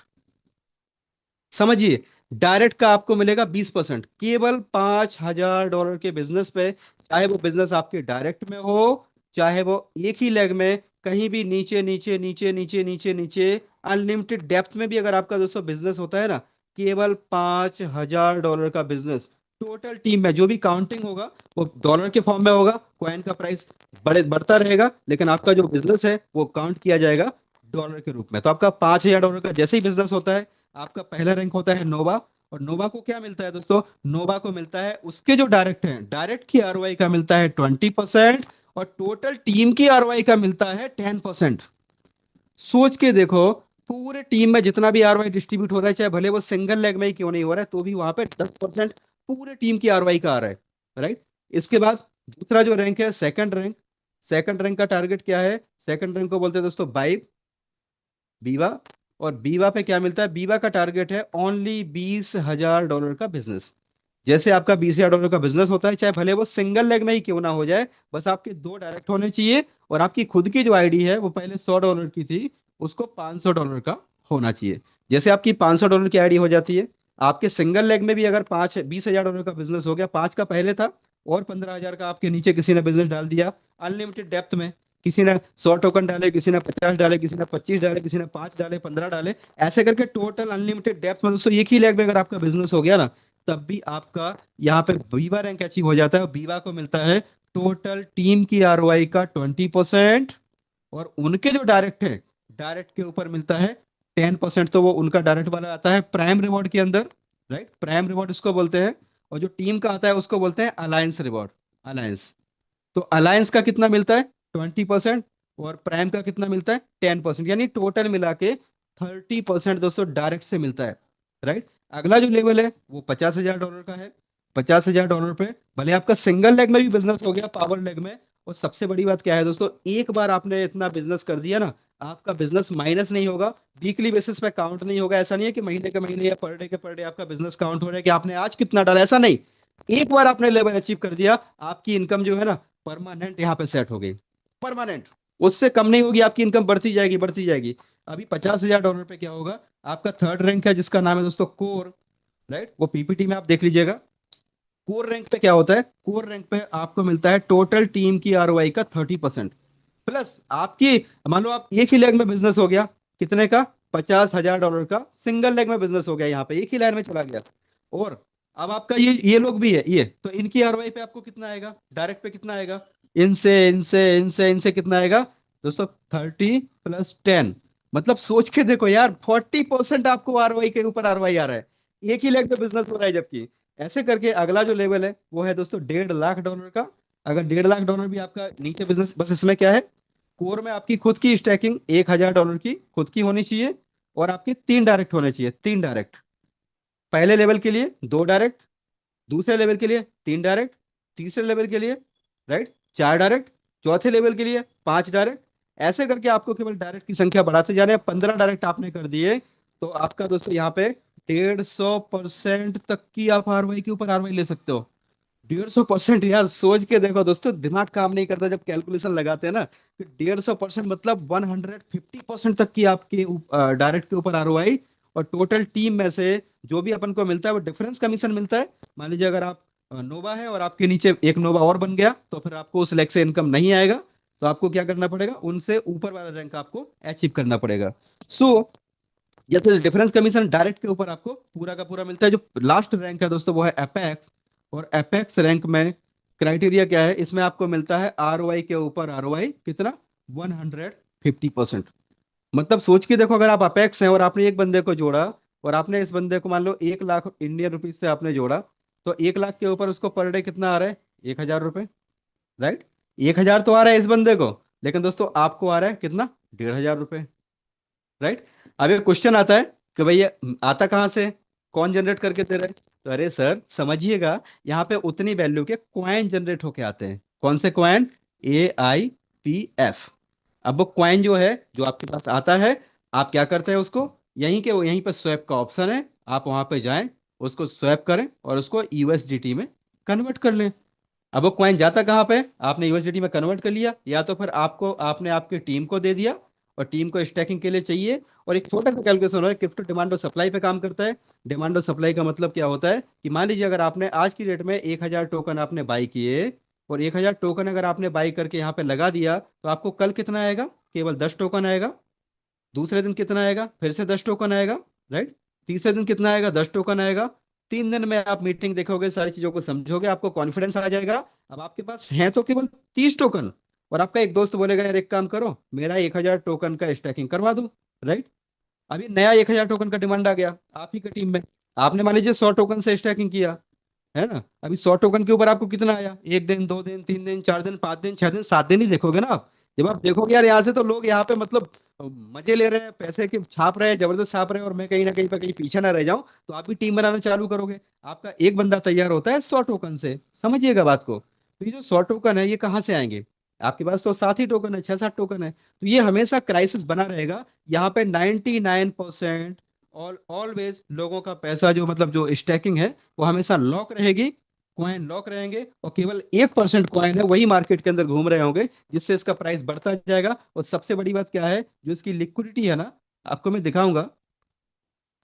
समझिए, डायरेक्ट का आपको मिलेगा 20% केवल $5,000 के बिजनेस पे। चाहे वो बिजनेस आपके डायरेक्ट में हो, चाहे वो एक ही लेग में कहीं भी नीचे नीचे नीचे नीचे नीचे नीचे अनलिमिटेड डेप्थ में भी अगर आपका दोस्तों बिजनेस होता है ना, केवल $5,000 का बिजनेस, टोटल टीम में जो भी काउंटिंग होगा वो डॉलर के फॉर्म में होगा, कॉइन का प्राइस बढ़ता रहेगा, लेकिन आपका जो बिजनेस है वो काउंट किया जाएगा डॉलर के रूप में। तो आपका $5,000 का जैसे ही बिजनेस होता है, आपका पहला रैंक होता है नोवा। और नोवा को क्या मिलता है दोस्तों? नोवा को मिलता है उसके जो डायरेक्ट हैं, डायरेक्ट की आरओआई का मिलता है 20%, और टोटल टीम की आरओआई का मिलता है 10%। सोच के देखो, पूरे टीम में जितना भी आरओआई डिस्ट्रीब्यूट हो रहा है, चाहे भले वो सिंगल लेग में ही क्यों नहीं हो रहा है, तो भी वहां पे 10% पूरे टीम की आरओआई का आ रहा है, राइट। इसके बाद दूसरा जो रैंक है, सेकंड रैंक। सेकंड रैंक का टारगेट क्या है? सेकंड रैंक को बोलते हैं दोस्तों बाइव, बीवा। और बीवा पे क्या मिलता है? बीवा का टारगेट है ओनली $20,000 का बिजनेस। जैसे आपका $20,000 का बिजनेस होता है, चाहे भले वो सिंगल लेग में ही क्यों ना हो जाए, बस आपके दो डायरेक्ट होने चाहिए, और आपकी खुद की जो आईडी है वो पहले $100 की थी, उसको $500 का होना चाहिए। जैसे आपकी $500 की आईडी हो जाती है, आपके सिंगल लेग में भी अगर $20,000 का बिजनेस हो गया, 5 का पहले था और 15,000 का आपके नीचे किसी ने बिजनेस डाल दिया अनलिमिटेड डेप्थ में, किसी ने 100 टोकन डाले, किसी ने 50 डाले, किसी ने 25 डाले, किसी ने 5 डाले, 15 डाले, ऐसे करके टोटल अनलिमिटेड डेप्थ में दोस्तों एक ही लेग में अगर आपका बिजनेस हो गया ना, तब भी आपका यहाँ पे बीवा रैंक अचीव हो जाता है। और बीवा को मिलता है टोटल टीम की आरओआई का 20%, और उनके जो डायरेक्ट है, डायरेक्ट के ऊपर मिलता है 10%। तो वो उनका डायरेक्ट वाला आता है प्राइम रिवॉर्ड के अंदर, राइट। प्राइम रिवॉर्ड इसको बोलते हैं। और जो टीम का आता है उसको बोलते हैं अलायंस रिवॉर्ड, अलायंस। तो अलायंस का कितना मिलता है? 20%। और प्राइम का कितना मिलता है? 10%। यानी टोटल मिला के 30% दोस्तों डायरेक्ट से मिलता है, राइट। अगला जो लेवल है वो $50,000 का है। $50,000 पे भले आपका सिंगल लेग में भी बिजनेस हो गया, पावर लेग में। और सबसे बड़ी बात क्या है दोस्तों, एक बार आपने इतना बिजनेस कर दिया ना, आपका बिजनेस माइनस नहीं होगा, वीकली बेसिस पे काउंट नहीं होगा। ऐसा नहीं है कि महीने के महीने या पर डे के पर डे आपका बिजनेस काउंट हो रहा है कि आपने आज कितना डाला, ऐसा नहीं। एक बार आपने लेवल अचीव कर दिया, आपकी इनकम जो है ना परमानेंट यहाँ पे सेट हो गई, परमानेंट। उससे कम नहीं होगी, आपकी इनकम बढ़ती जाएगी, बढ़ती जाएगी। अभी $50,000 पे क्या होगा? आपका थर्ड रैंक है जिसका नाम है दोस्तों कोर, राइट। वो पीपीटी में आप देख लीजिएगा। कोर रैंक पे क्या होता है? कोर रैंक पे आपको मिलता है टोटल टीम की आरओआई का 30%, प्लस आपकी, मान लो आप एक ही लेग में बिजनेस हो गया, कितने का? $50,000 का सिंगल लेग में बिजनेस हो गया, यहाँ पे एक ही लाइन में चला गया। और अब आपका ये लोग भी है, ये तो इनकी आरओआई पे आपको कितना आएगा? डायरेक्ट पे कितना आएगा? इनसे इनसे इनसे इनसे कितना आएगा दोस्तों? 30 + 10। मतलब सोच के देखो यार, 40% आपको आरओआई के ऊपर आरओआई आ रहा है, एक ही लेग पे बिजनेस हो रहा है। जबकि ऐसे करके अगला जो लेवल है वो है दोस्तों $1.5 लाख का। अगर $1.5 भी आपका नीचे बिजनेस, बस इसमें क्या है, कोर में आपकी खुद की स्टैकिंग $1,000 की खुद की होनी चाहिए, और आपके 3 डायरेक्ट होने चाहिए, 3 डायरेक्ट। पहले लेवल के लिए 2 डायरेक्ट, दूसरे लेवल के लिए 3 डायरेक्ट, तीसरे लेवल के लिए, राइट, 4 डायरेक्ट, चौथे लेवल के लिए 5 डायरेक्ट। ऐसे करके आपको केवल डायरेक्ट की संख्या बढ़ाते जाने हैं। 15 डायरेक्ट आपने कर दिए, तो आपका दोस्तों यहाँ पे 150% तक की आप आरवाई के ऊपर आरवाई ले सकते हो। 150%, यार सोच के देखो दोस्तों, दिमाग काम नहीं करता जब कैलकुलेशन लगाते हैं ना। तो 150% मतलब 150% तक की आपके डायरेक्ट के ऊपर आरओआई। और टोटल टीम में से जो भी अपन को मिलता है वो डिफरेंस कमीशन मिलता है। मान लीजिए अगर आप नोवा है और आपके नीचे एक नोवा और बन गया, तो फिर आपको उस लेग से इनकम नहीं आएगा। तो आपको क्या करना पड़ेगा? उनसे ऊपर वाला रैंक आपको अचीव करना पड़ेगा। सो जैसे डिफरेंस कमीशन डायरेक्ट के ऊपर आपको पूरा का पूरा मिलता है। जो लास्ट रैंक है दोस्तों वो है एपेक्स। और एपेक्स रैंक में क्राइटेरिया क्या है? इसमें आपको मिलता है आरओआई के ऊपर आरओआई कितना? 150%। मतलब सोच के देखो, अगर आप अपेक्स हैं और आपने एक बंदे को जोड़ा, और आपने इस बंदे को मान लो 1 लाख इंडियन रुपीज से आपने जोड़ा, तो 1 लाख के ऊपर उसको पर डे कितना आ रहा है? 1,000 रुपये, राइट। 1,000 तो आ रहा है इस बंदे को, लेकिन दोस्तों आपको आ रहा है कितना? 1,500 रुपये, राइट। अब एक क्वेश्चन आता है कि भैया आता कहाँ से, कौन जनरेट करके दे रहा है? तो अरे सर समझिएगा, यहाँ पे उतनी वैल्यू के क्वाइन जनरेट होके आते हैं। कौन से क्वाइन? AIPF। अब वो क्वाइन जो है, जो आपके पास आता है, आप क्या करते हैं उसको, यहीं पर स्वैप का ऑप्शन है, आप वहां पे जाएं, उसको स्वैप करें और उसको यूएसडीटी में कन्वर्ट कर लें। अब वो कॉइन जाता कहाँ पे? आपने यूएसडीटी में कन्वर्ट कर लिया, या तो फिर आपने आपकी टीम को दे दिया, और टीम को स्टैकिंग के लिए चाहिए। और एक छोटा सा कैलकुलेशन है, क्रिप्टो डिमांड और सप्लाई पे काम करता है। डिमांड और सप्लाई का मतलब क्या होता है कि मान लीजिए अगर आपने आज की डेट में 1,000 टोकन आपने बाई किए, और 1000 टोकन अगर आपने बाई करके यहाँ पे लगा दिया तो आपको कल कितना आएगा? केवल 10 टोकन आएगा। दूसरे दिन कितना आएगा? फिर से 10 टोकन आएगा, राइट। तीसरे दिन कितना आएगा? 10 टोकन आएगा। 3 दिन में आप मीटिंग देखोगे, सारी चीजों को समझोगे, आपको कॉन्फिडेंस आ जाएगा। अब आपके पास है तो केवल 30 टोकन, और आपका एक दोस्त बोलेगा यार एक काम करो, मेरा 1000 टोकन का स्टैकिंग करवा दो, राइट। अभी नया 1000 टोकन का डिमांड आ गया आप ही की टीम में। आपने मान लीजिए 100 टोकन से स्टैकिंग किया, है ना। अभी 100 टोकन के ऊपर आपको कितना आया? 1 दिन, 2 दिन, 3 दिन, 4 दिन, 5 दिन, 6 दिन, 7 दिन ही देखोगे ना आप। जब आप देखोगे यार यहाँ से तो लोग यहाँ पे मतलब मजे ले रहे हैं, पैसे के छाप रहे हैं, जबरदस्त छाप रहे हैं, और मैं कहीं ना कहीं पे कहीं पीछे ना रह जाऊं, तो आप भी टीम बनाना चालू करोगे। आपका एक बंदा तैयार होता है 100 टोकन से, समझिएगा बात को। तो ये जो 100 टोकन है ये कहाँ से आएंगे? आपके पास तो 7 ही टोकन है, 6-7 टोकन है, तो ये हमेशा क्राइसिस बना रहेगा। यहाँ पे 99% ऑलवेज लोगों का पैसा जो मतलब जो स्टैकिंग है वो हमेशा लॉक रहेगी, कॉइन लॉक रहेंगे, और केवल 1% कॉइन है वही मार्केट के अंदर घूम रहे होंगे, जिससे इसका प्राइस बढ़ता जाएगा। और सबसे बड़ी बात क्या है, जो इसकी लिक्विडिटी है ना, आपको मैं दिखाऊंगा,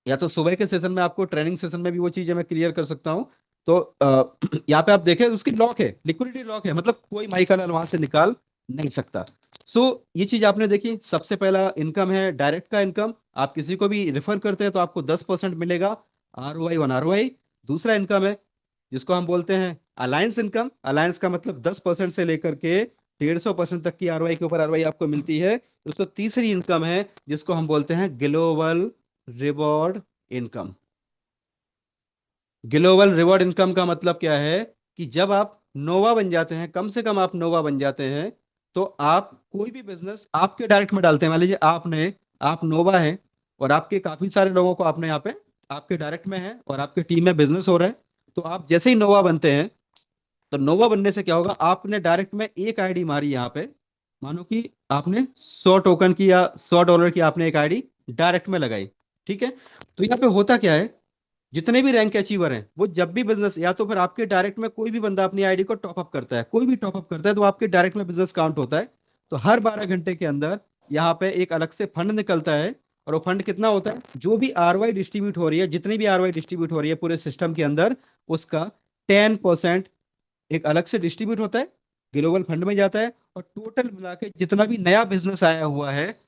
या तो सुबह के सेशन में, आपको ट्रेनिंग सेशन में भी वो चीजें मैं क्लियर कर सकता हूँ। तो यहाँ पे आप देखें उसकी लॉक है, लिक्विडिटी लॉक है, मतलब कोई माइकल वहां से निकाल नहीं सकता। सो ये चीज आपने देखी। सबसे पहला इनकम है डायरेक्ट का इनकम। आप किसी को भी रेफर करते हैं तो आपको 10% मिलेगा ROI ऑन ROI। दूसरा इनकम है जिसको हम बोलते हैं अलायंस इनकम। अलायंस का मतलब 10% से लेकर के 150% तक की ROI के ऊपर ROI आपको मिलती है। दोस्तों तीसरी इनकम है जिसको हम बोलते हैं global reward income. Global reward income का मतलब क्या है कि जब आप नोवा बन जाते हैं, कम से कम आप नोवा बन जाते हैं, तो आप कोई भी बिजनेस आपके डायरेक्ट में डालते हैं। मान लीजिए आप नोवा है, और आपके काफी सारे लोगों को आपने यहाँ पे आपके डायरेक्ट में है, और आपके टीम में बिजनेस हो रहा है। तो आप जैसे ही नोवा बनते हैं, तो नोवा बनने से क्या होगा, आपने डायरेक्ट में एक आईडी मारी यहाँ पे। मानो कि आपने 100 टोकन की या $100 की आपने एक आईडी डायरेक्ट में लगाई, ठीक है। तो यहाँ पे होता क्या है, जितने भी रैंक अचीवर हैं वो जब भी बिजनेस, या तो फिर आपके डायरेक्ट में कोई भी बंदा अपनी आईडी को टॉप अप करता है, कोई भी टॉप अप करता है, तो आपके डायरेक्ट में बिजनेस काउंट होता है। तो हर 12 घंटे के अंदर यहाँ पे एक अलग से फंड निकलता है। और वो फंड कितना होता है, जो भी ROI डिस्ट्रीब्यूट हो रही है, जितनी भी ROI डिस्ट्रीब्यूट हो रही है पूरे सिस्टम के अंदर, उसका 10% एक अलग से डिस्ट्रीब्यूट होता है, ग्लोबल फंड में जाता है। और टोटल मिला के जितना भी नया बिजनेस आया हुआ है,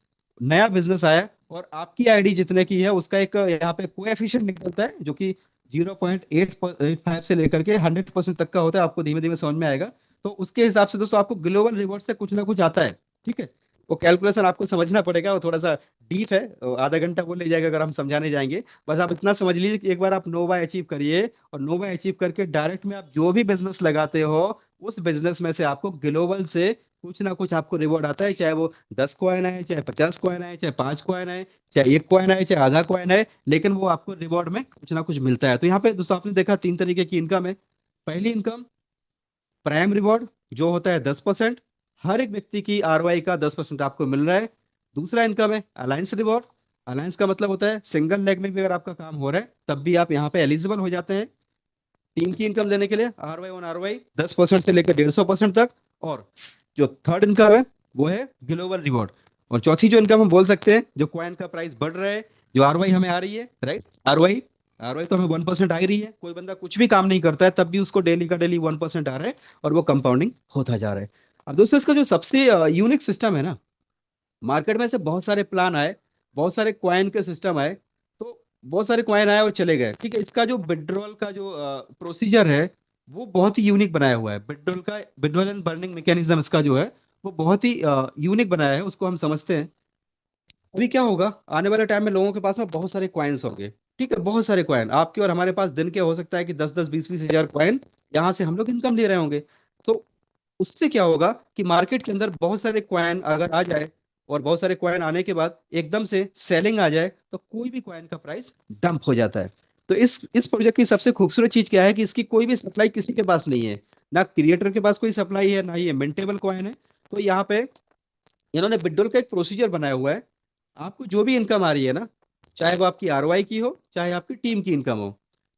नया बिजनेस आया और आपकी आईडी जितने की है, उसका एक यहाँ पे कोएफिशिएंट निकलता है, जो कि 0.885 से लेकर के 100% तक का होता है। आपको धीमे धीमे समझ में आएगा। तो उसके हिसाब से दोस्तों आपको ग्लोबल रिवॉर्ड से कुछ ना कुछ आता है, ठीक है। वो कैलकुलेशन आपको समझना पड़ेगा, वो थोड़ा सा डीप है, आधा घंटा वो ले जाएगा अगर हम समझाने जाएंगे। बस आप इतना समझ लीजिए कि एक बार आप नोवा अचीव करिए, और नोवा अचीव करके डायरेक्ट में आप जो भी बिजनेस लगाते हो, उस बिजनेस में से आपको ग्लोबल से कुछ ना कुछ आपको रिवॉर्ड आता है। चाहे वो 10 कॉइन आए, चाहे 50 कॉइन आए, चाहे 5 कॉइन आए, चाहे 1 कॉइन आए, चाहे आधा कॉइन आए, लेकिन वो आपको रिवॉर्ड में कुछ ना कुछ मिलता है। तो यहाँ पे दोस्तों आपने देखा 3 तरीके की इनकम है। पहली इनकम प्राइम रिवॉर्ड, जो होता है 10%। हर एक व्यक्ति की ROI का 10% आपको मिल रहा है। दूसरा इनकम है अलायंस रिवॉर्ड। अलायंस का मतलब होता है सिंगल लेग में भी अगर आपका काम हो रहा है तब भी आप यहाँ पे एलिजिबल हो जाते हैं टीम की इनकम देने के लिए। ROI 10% से लेकर 150% तक। और जो थर्ड इनकम है वो है ग्लोबल रिवॉर्ड। और चौथी जो इनकम हम बोल सकते हैं, जो कॉइन का प्राइस बढ़ रहा है, जो ROI हमें आ रही है, राइट। ROI ROI तो हमें 1% आ ही रही है। कोई बंदा कुछ भी काम नहीं करता है तब भी उसको डेली का डेली 1% आ रहा है, और वो कंपाउंडिंग होता जा रहा है। अब दोस्तों इसका जो सबसे यूनिक सिस्टम है ना, मार्केट में से बहुत सारे प्लान आए, बहुत सारे कॉइन के सिस्टम आए, तो बहुत सारे कॉइन आए और चले गए, ठीक है। इसका जो विड्रॉल का जो प्रोसीजर है वो बहुत ही यूनिक बनाया हुआ है। विड्रॉल एंड बर्निंग मैकेनिज्म इसका जो है वो बहुत ही यूनिक बनाया है, उसको हम समझते हैं। अभी क्या होगा, आने वाले टाइम में लोगों के पास में बहुत सारे कॉइन्स होंगे, ठीक है। बहुत सारे कॉइन आपके और हमारे पास दिन के हो सकता है कि 10-10 20-20 हजार कॉइन यहाँ से हम लोग इनकम ले रहे होंगे। तो उससे क्या होगा कि मार्केट के अंदर बहुत सारे कॉइन अगर आ जाए, और बहुत सारे कॉइन आने के बाद एकदम से सेलिंग आ जाए, तो कोई भी कॉइन का प्राइस डंप हो जाता है। तो इस प्रोजेक्ट की सबसे खूबसूरत चीज क्या है कि इसकी कोई भी सप्लाई किसी के पास नहीं है, ना क्रिएटर के पास कोई सप्लाई है, ना ही ये मिंटेबल कॉइन है। तो यहाँ पे इन्होंने बिडोल का एक प्रोसीजर बनाया हुआ है। आपको जो भी इनकम आ रही है ना, चाहे वो आपकी ROI की हो, चाहे आपकी टीम की इनकम हो,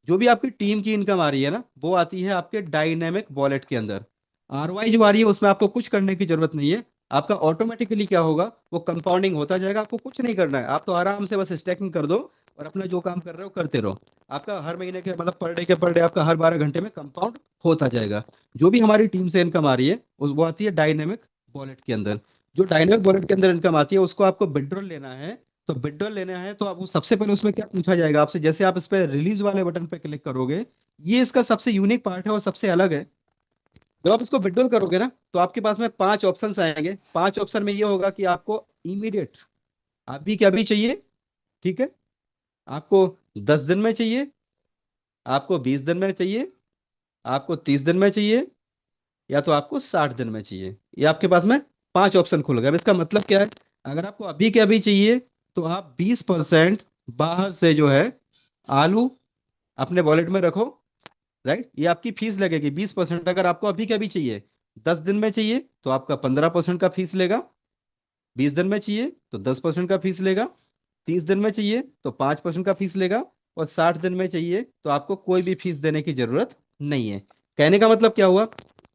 जो भी आपकी टीम की इनकम आ रही है ना, वो आती है आपके डायनेमिक वॉलेट के अंदर। ROI जो आ रही है उसमें आपको कुछ करने की जरूरत नहीं है। आपका ऑटोमेटिकली क्या होगा, वो कंपाउंडिंग होता जाएगा, आपको कुछ नहीं करना है, आप तो आराम से बस स्टैकिंग कर दो, और अपना जो काम कर रहे हो करते रहो। आपका हर महीने के मतलब पर डे आपका हर 12 घंटे में कंपाउंड होता जाएगा। जो भी हमारी टीम से इनकम आ रही है उस वो आती है डायनेमिक वॉलेट के अंदर। जो डायनेमिक वॉलेट के अंदर इनकम आती है उसको आपको विड्रॉल लेना है। तो विड्रॉल लेना है तो आप सबसे पहले उसमें क्या पूछा जाएगा आपसे, जैसे आप इस पे रिलीज वाले बटन पे क्लिक करोगे, ये इसका सबसे यूनिक पार्ट है और सबसे अलग है। जब आप इसको विड्रॉल करोगे ना तो आपके पास में 5 ऑप्शंस आएंगे। 5 ऑप्शन में ये होगा कि आपको इमीडिएट अभी के अभी चाहिए, ठीक है, आपको 10 दिन में चाहिए, आपको 20 दिन में चाहिए, आपको 30 दिन में चाहिए, या तो आपको 60 दिन में चाहिए। ये आपके पास में 5 ऑप्शन खुल गए। अब इसका मतलब क्या है, अगर आपको अभी के अभी चाहिए तो आप 20% बाहर से जो है आलू अपने वॉलेट में रखो, राइट। ये आपकी फीस लगेगी 20%। अगर आपको अभी के अभी चाहिए, 10 दिन में चाहिए तो आपका 15% का फीस लेगा, 20 दिन में चाहिए तो 10% का फीस लेगा, 30 दिन में चाहिए तो 5% का फीस लेगा, और 60 दिन में चाहिए तो आपको कोई भी फीस देने की जरूरत नहीं है। कहने का मतलब क्या हुआ,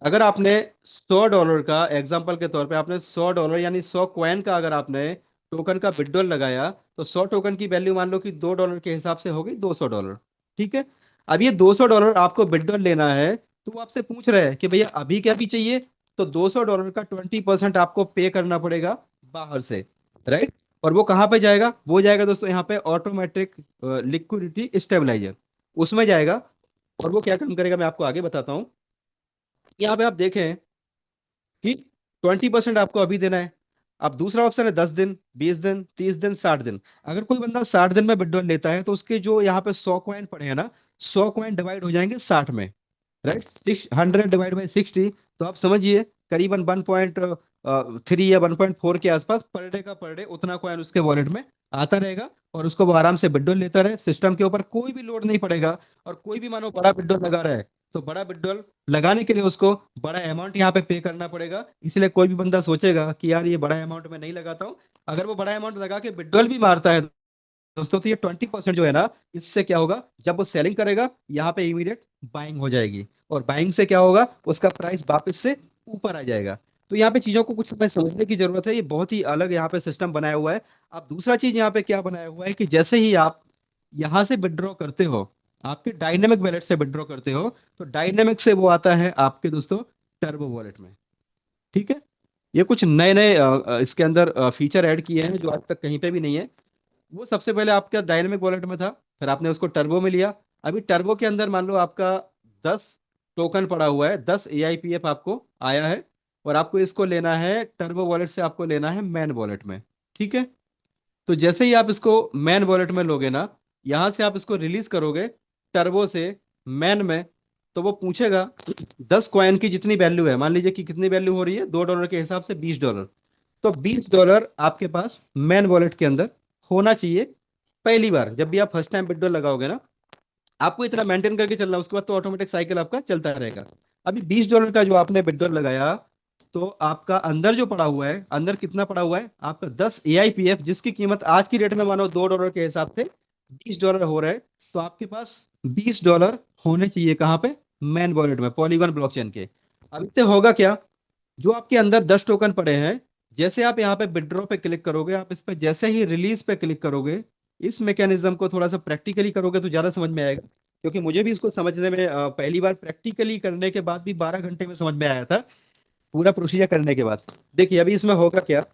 अगर आपने $100 का एग्जाम्पल के तौर पे आपने $100 यानी 100 कॉइन का अगर आपने टोकन का विड्रॉल लगाया, तो 100 टोकन की वैल्यू मान लो कि $2 के हिसाब से हो गई $200, ठीक है। अब ये $200 आपको विड्रॉल लेना है, तो वो आपसे पूछ रहे हैं कि भैया अभी क्या भी चाहिए, तो $200 का 20% आपको पे करना पड़ेगा बाहर से, राइट। और वो कहाँ पे जाएगा, वो जाएगा दोस्तों यहाँ पे ऑटोमेटिक लिक्विडिटी स्टेबलाइजर, उसमें जाएगा। और वो क्या काम करेगा मैं आपको आगे बताता हूँ। यहाँ पे आप देखें कि 20% आपको अभी देना है। अब दूसरा ऑप्शन है 10 दिन, 20 दिन, 30 दिन, 60 दिन। अगर कोई बंदा 60 दिन में विड्रॉल लेता है तो उसके जो यहाँ पे 100 कॉइन पड़े हैं ना, 100 कॉइन डिवाइड हो जाएंगे 60 में, राइट। 100 डिवाइड बाई 60, तो आप समझिए करीबन 1.3 या 1.4 के आसपास पर डे का पर डे उतना कॉइन उसके वॉलेट में आता रहेगा। और उसको वो आराम से विड्रॉल लेता रहे, सिस्टम के ऊपर कोई भी लोड नहीं पड़ेगा। और कोई भी मानो बड़ा विड्रॉल लगा रहा है तो बड़ा विड्रॉल लगाने के लिए उसको बड़ा अमाउंट यहाँ पे करना पड़ेगा। इसलिए कोई भी बंदा सोचेगा कि यार ये बड़ा अमाउंट मैं नहीं लगाता हूँ, अगर वो बड़ा अमाउंट लगा के विड्रॉल भी मारता है दोस्तों, तो ये 20% जो है ना, इससे क्या होगा, जब वो सेलिंग करेगा यहाँ पे इमीडिएट बाइंग हो जाएगी। और बाइंग से क्या होगा, उसका प्राइस वापस से ऊपर आ जाएगा। तो यहाँ पे चीजों को कुछ समय समझने की जरूरत है। ये बहुत ही अलग यहाँ पे सिस्टम बनाया हुआ है। अब दूसरा चीज यहाँ पे क्या बनाया हुआ है कि जैसे ही आप यहाँ से विड्रॉ करते हो, आपके डायनेमिक वॉलेट से विड्रॉ करते हो, तो डायनेमिक से वो आता है आपके दोस्तों टर्बो वॉलेट में, ठीक है। ये कुछ नए नए इसके अंदर फीचर ऐड किए हैं जो आज तक कहीं पे भी नहीं है। वो सबसे पहले आपका डायनेमिक वॉलेट में था, फिर आपने उसको टर्बो में लिया। अभी टर्बो के अंदर मान लो आपका 10 टोकन पड़ा हुआ है, 10 AIPF आपको आया है, और आपको इसको लेना है टर्बो वॉलेट से, आपको लेना है मैन वॉलेट में, ठीक है। तो जैसे ही आप इसको मैन वॉलेट में लोगे ना, यहाँ से आप इसको रिलीज करोगे टर्बो से मैन में, तो वो पूछेगा 10 कॉइन की जितनी वैल्यू है, मान लीजिए कि कितनी वैल्यू हो रही है $2 के हिसाब से $20, तो $20 आपके पास मैन वॉलेट के अंदर होना चाहिए। पहली बार जब भी आप फर्स्ट टाइम विड्रॉल लगाओगे ना, आपको इतना मेंटेन करके चलना, उसके बाद तो ऑटोमेटिक साइकिल आपका चलता रहेगा। अभी $20 का जो आपने विड्रॉल लगाया, तो आपका अंदर जो पड़ा हुआ है, अंदर कितना पड़ा हुआ है आपका 10 AIPF, जिसकी कीमत आज की डेट में मानो $2 के हिसाब से $20 हो रहा है। तो आपके पास $20 होने चाहिए कहाँ पे, मैन वॉलेट में, पॉलीगॉन ब्लॉकचेन के। अब इससे होगा क्या, जो आपके अंदर 10 टोकन पड़े हैं, जैसे आप यहाँ पे विड्रॉ पे क्लिक करोगे, आप इस पे जैसे ही रिलीज पे क्लिक करोगे, इस मैकेनिज्म को थोड़ा सा प्रैक्टिकली करोगे तो ज्यादा समझ में आएगा। क्योंकि मुझे भी इसको समझने में पहली बार प्रैक्टिकली करने के बाद भी 12 घंटे में समझ में आया था, पूरा प्रोसीजर करने के बाद। देखिए अभी इसमें होगा क्या,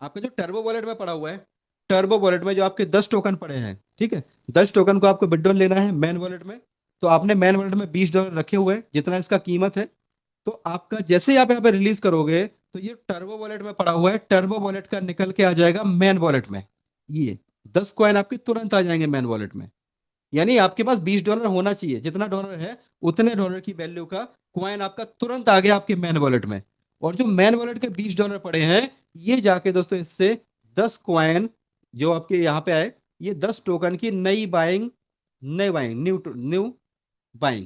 आपका जो टर्बो वॉलेट में पड़ा हुआ है, टर्बो वॉलेट में जो आपके 10 टोकन पड़े हैं, ठीक है, 10 टोकन को आपको विड्रॉल लेना है मैन वॉलेट में। तो आपने मैन वॉलेट में $20 रखे हुए हैं, जितना इसका कीमत है। तो आपका जैसे ही आप यहाँ पे रिलीज करोगे, तो ये टर्बो वॉलेट में पड़ा हुआ है, टर्बो वॉलेट का निकल के आ जाएगा मैन वॉलेट में। ये 10 कॉइन आपके तुरंत आ जाएंगे मैन वॉलेट में। यानी आपके पास $20 होना चाहिए, जितना डॉलर है उतने डॉलर की वैल्यू का कॉइन आपका तुरंत आ गया आपके मैन वॉलेट में। और जो मैन वॉलेट के $20 पड़े हैं, ये जाके दोस्तों इससे 10 कॉइन जो आपके यहाँ पे आए, ये 10 टोकन की नई बाइंग, नई बाइंग, न्यू न्यू बाइंग,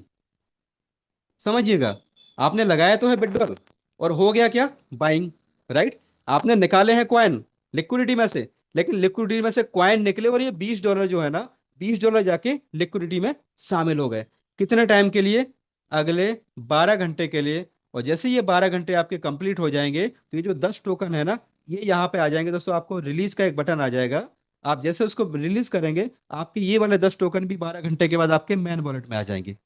समझिएगा। आपने लगाया तो है विड्रॉल, और हो गया क्या, बाइंग, राइट। आपने निकाले हैं कॉइन लिक्विडिटी में से, लेकिन लिक्विडिटी में से कॉइन निकले और ये $20 जो है ना, $20 जाके लिक्विडिटी में शामिल हो गए। कितने टाइम के लिए, अगले 12 घंटे के लिए। और जैसे ये 12 घंटे आपके कंप्लीट हो जाएंगे, तो ये जो 10 टोकन है ना, ये यहाँ पे आ जाएंगे दोस्तों। आपको रिलीज का एक बटन आ जाएगा, आप जैसे उसको रिलीज करेंगे, आपके ये वाले 10 टोकन भी 12 घंटे के बाद आपके मेन वॉलेट में आ जाएंगे,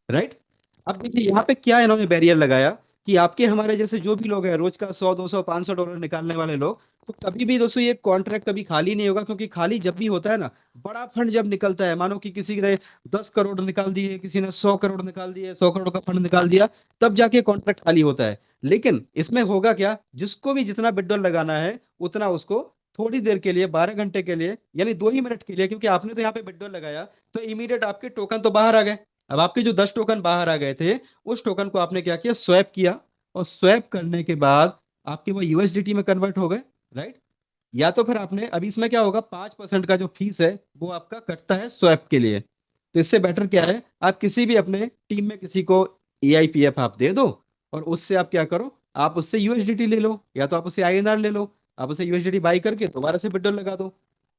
राइट। अब देखिए यहाँ पे क्या इन्होंने बैरियर लगाया कि आपके हमारे जैसे जो भी लोग हैं रोज का 100 200 500 डॉलर निकालने वाले लोग, तो कभी भी दोस्तों ये कॉन्ट्रैक्ट कभी खाली नहीं होगा, क्योंकि खाली जब भी होता है ना, बड़ा फंड जब निकलता है, मानो कि किसी ने 10 करोड़ निकाल दिए, किसी ने 100 करोड़ निकाल दिए, 100 करोड़ का फंड निकाल दिया, तब जाके कॉन्ट्रैक्ट खाली होता है। लेकिन इसमें होगा क्या, जिसको भी जितना विड्रॉल लगाना है उतना उसको थोड़ी देर के लिए, 12 घंटे के लिए, यानी 2 ही मिनट के लिए, क्योंकि आपने तो यहाँ पे विड्रॉल लगाया, तो इमीडिएट आपके टोकन तो बाहर आ गए। अब आपके जो 10 टोकन बाहर आ गए थे, उस टोकन को आपने क्या किया, स्वैप किया, और स्वैप करने के बाद आपके वो यूएसडीटी में कन्वर्ट हो गए, राइट। या तो फिर आपने, अभी इसमें क्या होगा, 5% का जो फीस है वो आपका कटता है स्वैप के लिए। तो इससे बेटर क्या है, आप किसी भी अपने टीम में किसी को एआईपीएफ आप दे दो, और उससे आप क्या करो, आप उससे यूएसडीटी ले लो, या तो आप उससे आईएनआर ले लो, आप उसे यूएसडीटी बाई करके दोबारा से विड्रॉल लगा दो।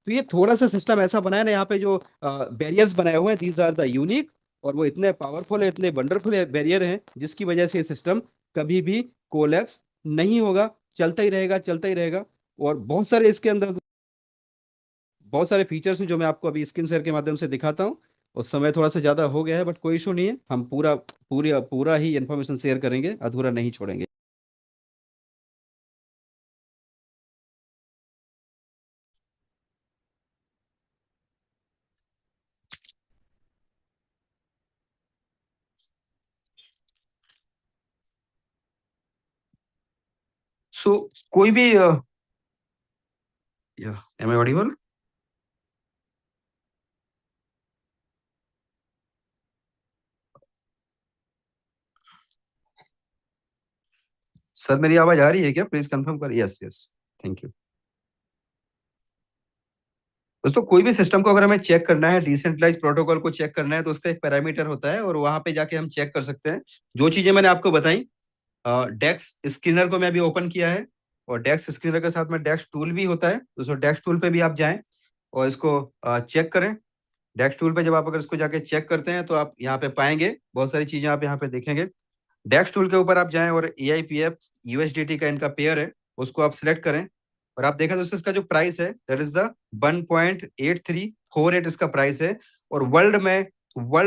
तो ये थोड़ा सा सिस्टम ऐसा बनाया ना, यहाँ पे जो बैरियर्स बनाए हुए हैं, दीज आर द यूनिक, और वो इतने पावरफुल है, इतने वंडरफुल बैरियर हैं, जिसकी वजह से ये सिस्टम कभी भी कोलैप्स नहीं होगा, चलता ही रहेगा, चलता ही रहेगा। और बहुत सारे इसके अंदर बहुत सारे फीचर्स हैं जो मैं आपको अभी स्क्रीन शेयर के माध्यम से दिखाता हूँ। और समय थोड़ा सा ज़्यादा हो गया है, बट कोई इशू नहीं है, हम पूरा पूरी पूरा ही इन्फॉर्मेशन शेयर करेंगे, अधूरा नहीं छोड़ेंगे। सो कोई भी एम आई ऑडिबल? सर मेरी आवाज आ रही है क्या? प्लीज कंफर्म कर। Yes yes, thank you. दोस्तों कोई भी सिस्टम को अगर हमें चेक करना है, डिसेंट्रलाइज प्रोटोकॉल को चेक करना है, तो उसका एक पैरामीटर होता है, और वहां पे जाके हम चेक कर सकते हैं जो चीजें मैंने आपको बताई। डेक्स स्क्रीनर को मैं अभी ओपन किया है, और डेक्स स्क्रीनर के साथ में डेक्स टूल भी होता है। दोस्तों डेक्स टूल पे भी आप जाएं और इसको चेक करें। डेक्स टूल पे जब आप अगर इसको जाके चेक करते हैं, तो आप यहाँ पे पाएंगे बहुत सारी चीजें आप यहाँ पे देखेंगे। डेक्स टूल के ऊपर आप जाएं और एआईपीएफ यूएसडीटी का इनका पेयर है, उसको आप सिलेक्ट करें, और आप देखें दोस्तों इसका जो प्राइस है दैट इज द 1.8348 इसका प्राइस है। और वर्ल्ड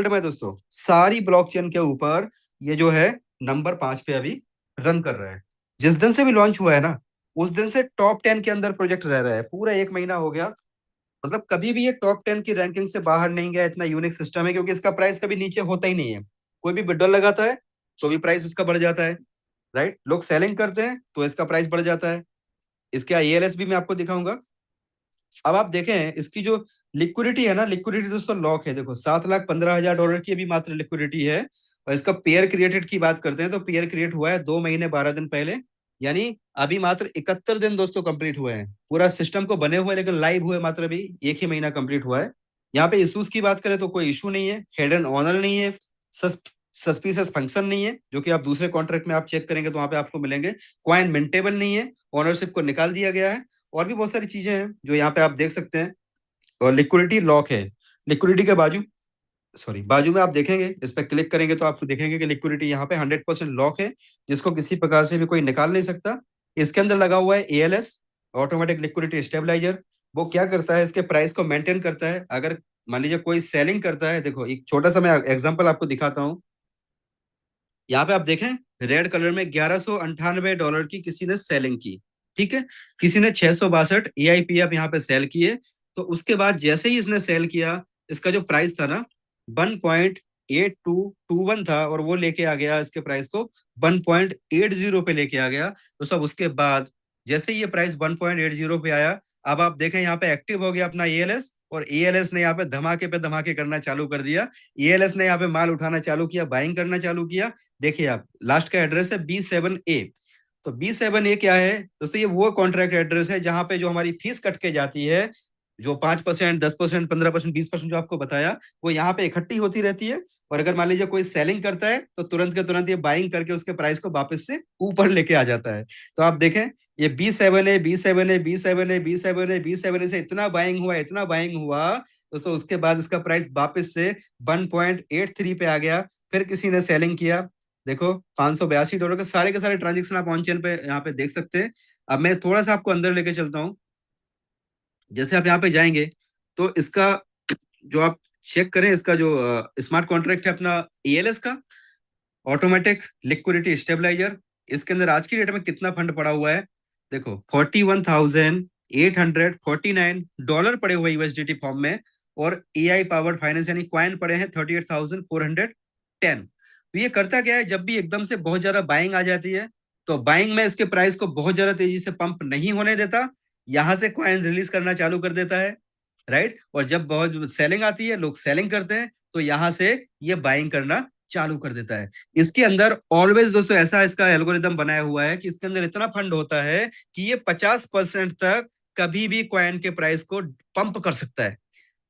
में दोस्तों सारी ब्लॉकचेन के ऊपर ये जो है नंबर 5 पे अभी रन कर रहा है। जिस दिन से भी लॉन्च हुआ है ना, उस दिन से टॉप 10 के अंदर प्रोजेक्ट रह रहा है, पूरा 1 महीना हो गया। मतलब कभी भी ये टॉप 10 की रैंकिंग से बाहर नहीं गया। इतना यूनिक सिस्टम है, क्योंकि इसका प्राइस कभी नीचे होता ही नहीं है। कोई भी विड्रॉल लगाता है तो भी प्राइस इसका बढ़ जाता है, राइट। लोग सेलिंग करते हैं तो इसका प्राइस बढ़ जाता है। इसके एएलएस भी मैं आपको दिखाऊंगा। अब आप देखें इसकी जो लिक्विडिटी है ना, लिक्विडिटी दोस्तों लॉक है। देखो 7,15,000 डॉलर की अभी मात्र लिक्विडिटी है। और इसका पेयर क्रिएटेड की बात करते हैं तो पेयर क्रिएट हुआ है 2 महीने 12 दिन पहले, यानी अभी मात्र 71 दिन दोस्तों कंप्लीट हुए हैं। पूरा सिस्टम को बने हुए, लेकिन लाइव हुए मात्र अभी 1 ही महीना कंप्लीट हुआ है। यहाँ पे इशूज की बात करें तो कोई इशू नहीं है, हेड एंड ऑनर नहीं है, सस्पिशियस फंक्शन नहीं है, जो कि आप दूसरे कॉन्ट्रैक्ट में आप चेक करेंगे तो वहां पे आपको मिलेंगे। कॉइन मिंटेबल नहीं है, ओनरशिप को निकाल दिया गया है, और भी बहुत सारी चीजें हैं जो यहाँ पे आप देख सकते हैं। और लिक्विडिटी लॉक है। लिक्विडिटी के बाजू में आप देखेंगे, इस पर क्लिक करेंगे तो आप देखेंगे कि लिक्विडिटी यहाँ पे 100% लॉक है, जिसको किसी प्रकार से भी कोई निकाल नहीं सकता। इसके अंदर लगा हुआ है एएलएस, ऑटोमेटिक लिक्विडिटी स्टेबलाइजर। वो क्या करता है, इसके प्राइस को मेंटेन करता है। अगर मान लीजिए कोई सेलिंग करता है, देखो एक छोटा सा मैं एग्जांपल आपको दिखाता हूँ। यहाँ पे आप देखें रेड कलर में $1198 की किसी ने सेलिंग की, ठीक है। किसी ने 662 एआईपीएफ यहाँ पे सेल किए। तो उसके बाद जैसे ही इसने सेल किया, इसका जो प्राइस था ना 1.8221 था, और वो लेके आ गया इसके प्राइस को 1.80 पे लेके आ गया। तो सब उसके बाद जैसे ही ये प्राइस 1.80 पे आया, अब आप देखें यहाँ पे एक्टिव हो गया अपना एएलएस, और एएलएस ने यहाँ पे धमाके पे धमाके करना चालू कर दिया। एएलएस ने यहाँ पे माल उठाना चालू किया, बाइंग करना चालू किया। देखिए आप लास्ट का एड्रेस है B7A। तो B7A क्या है दोस्तों, ये वो कॉन्ट्रैक्ट एड्रेस है जहां पे जो हमारी फीस कट के जाती है, जो 5%, 10%, 15%, 20% जो आपको बताया, वो यहाँ पे इकट्ठी होती रहती है। और अगर मान लीजिए कोई सेलिंग करता है तो तुरंत के तुरंत ये बाइंग करके उसके प्राइस को वापस से ऊपर लेके आ जाता है। तो आप देखें ये B7A B7A B7A B7A B7A से इतना बाइंग हुआ, इतना बाइंग हुआ दोस्तों, उसके बाद इसका प्राइस वापस से 1.83 पे आ गया। फिर किसी ने सेलिंग किया, देखो $582 के सारे ट्रांजेक्शन आप ऑन चेन पे यहाँ पे देख सकते हैं। अब मैं थोड़ा सा आपको अंदर लेके चलता हूँ। जैसे आप यहाँ पे जाएंगे तो इसका जो आप चेक करें, इसका जो स्मार्ट कॉन्ट्रैक्ट है अपना ELS का, ऑटोमेटिक लिक्विडिटी स्टेबलाइजर, इसके अंदर आज की डेट में कितना फंड पड़ा हुआ है, देखो $41,849 पड़े हुए USDT फॉर्म में, और AI पावर्ड फाइनेंस यानी क्वाइन पड़े हैं 38,410। तो ये करता क्या है, जब भी एकदम से बहुत ज्यादा बाइंग आ जाती है तो बाइंग में इसके प्राइस को बहुत ज्यादा तेजी से पंप नहीं होने देता, यहां से क्वाइन रिलीज करना चालू कर देता है, राइट। और जब बहुत सेलिंग आती है, लोग सेलिंग करते हैं, तो यहां से ये बाइंग करना चालू कर देता है। इसके अंदर ऑलवेज दोस्तों ऐसा इसका एल्गोरिदम बनाया हुआ है कि इसके अंदर इतना फंड होता है कि ये 50% तक कभी भी कॉइन के प्राइस को पंप कर सकता है।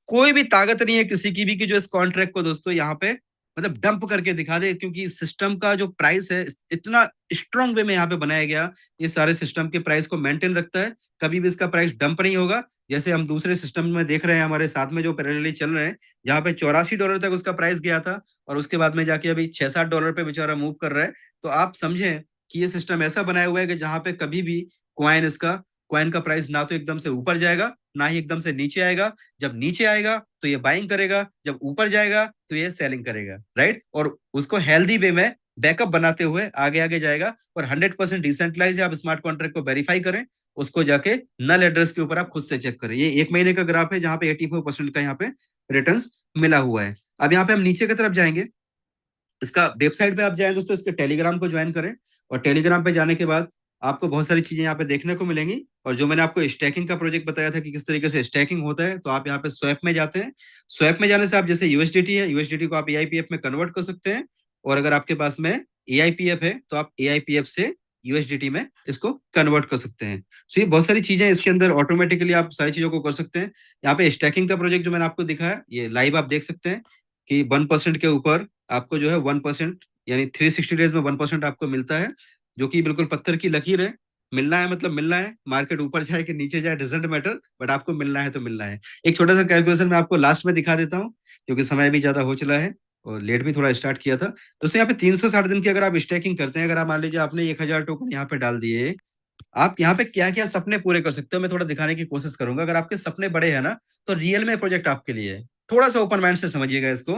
कोई भी ताकत नहीं है किसी की भी कि जो इस कॉन्ट्रैक्ट को दोस्तों यहाँ पे मतलब डंप करके दिखा दे, क्योंकि सिस्टम का जो प्राइस है इतना स्ट्रांग वे में यहाँ पे बनाया गया, ये सारे सिस्टम के प्राइस को मेंटेन रखता है, कभी भी इसका प्राइस डंप नहीं होगा। जैसे हम दूसरे सिस्टम में देख रहे हैं हमारे साथ में जो पैरेलली चल रहे हैं, जहाँ पे $84 तक उसका प्राइस गया था और उसके बाद में जाके अभी $6-7 पे बेचारा मूव कर रहा है। तो आप समझें कि ये सिस्टम ऐसा बनाया हुआ है कि जहाँ पे कभी भी क्वाइन का प्राइस ना तो एकदम से ऊपर जाएगा ना ही एकदम से नीचे आएगा। जब नीचे आएगा तो ये बाइंग करेगा, जब ऊपर जाएगा तो ये सेलिंग करेगा, राइट। और उसको हेल्दी वे में बैकअप बनाते हुए आगे आगे जाएगा। और 100% डिसेंट्रलाइज है, आप स्मार्ट कॉन्ट्रैक्ट को वेरीफाई करें, उसको जाके नल एड्रेस के ऊपर आप खुद से चेक करें। ये 1 महीने का ग्राफ है जहां पे 84% का यहाँ पे रिटर्न्स मिला हुआ है। अब यहाँ पे हम नीचे की तरफ जाएंगे, इसका वेबसाइट पे आप जाएं दोस्तों, इसके टेलीग्राम को ज्वाइन करें, और टेलीग्राम पे जाने के बाद आपको बहुत सारी चीजें यहाँ पे देखने को मिलेंगी। और जो मैंने आपको स्टैकिंग का प्रोजेक्ट बताया था कि किस तरीके से स्टैकिंग होता है, तो आप यहाँ पे स्वैप में जाते हैं। स्वैप में जाने से आप जैसे USDT है, USDT को आप AIPF में कन्वर्ट कर सकते हैं, और अगर आपके पास में AIPF है तो आप AIPF से USDT में इसको कन्वर्ट कर सकते हैं। सो ये बहुत सारी चीजें इसके अंदर ऑटोमेटिकली आप सारी चीजों को कर सकते हैं। यहाँ पे स्टैकिंग का प्रोजेक्ट जो मैंने आपको दिखाया, ये लाइव आप देख सकते हैं कि 1% के ऊपर आपको जो है 1% यानी 360 डेज में 1% आपको मिलता है, जो कि बिल्कुल पत्थर की लकीर है। मिलना है मतलब मिलना है, मार्केट ऊपर जाए कि नीचे जाए डजेंट मैटर, बट आपको मिलना है तो मिलना है। एक छोटा सा कैलकुलेशन मैं आपको लास्ट में दिखा देता हूँ, क्योंकि समय भी ज्यादा हो चला है और लेट भी थोड़ा स्टार्ट किया था दोस्तों। यहाँ पे 360 दिन की अगर आप स्टैकिंग करते हैं, अगर आप मान लीजिए आपने 1000 टोकन यहाँ पे डाल दिए, आप यहाँ पे क्या क्या सपने पूरे कर सकते हो मैं थोड़ा दिखाने की कोशिश करूंगा। अगर आपके सपने बड़े हैं ना, तो रियल में प्रोजेक्ट आपके लिए है। थोड़ा सा ओपन माइंड से समझिएगा इसको।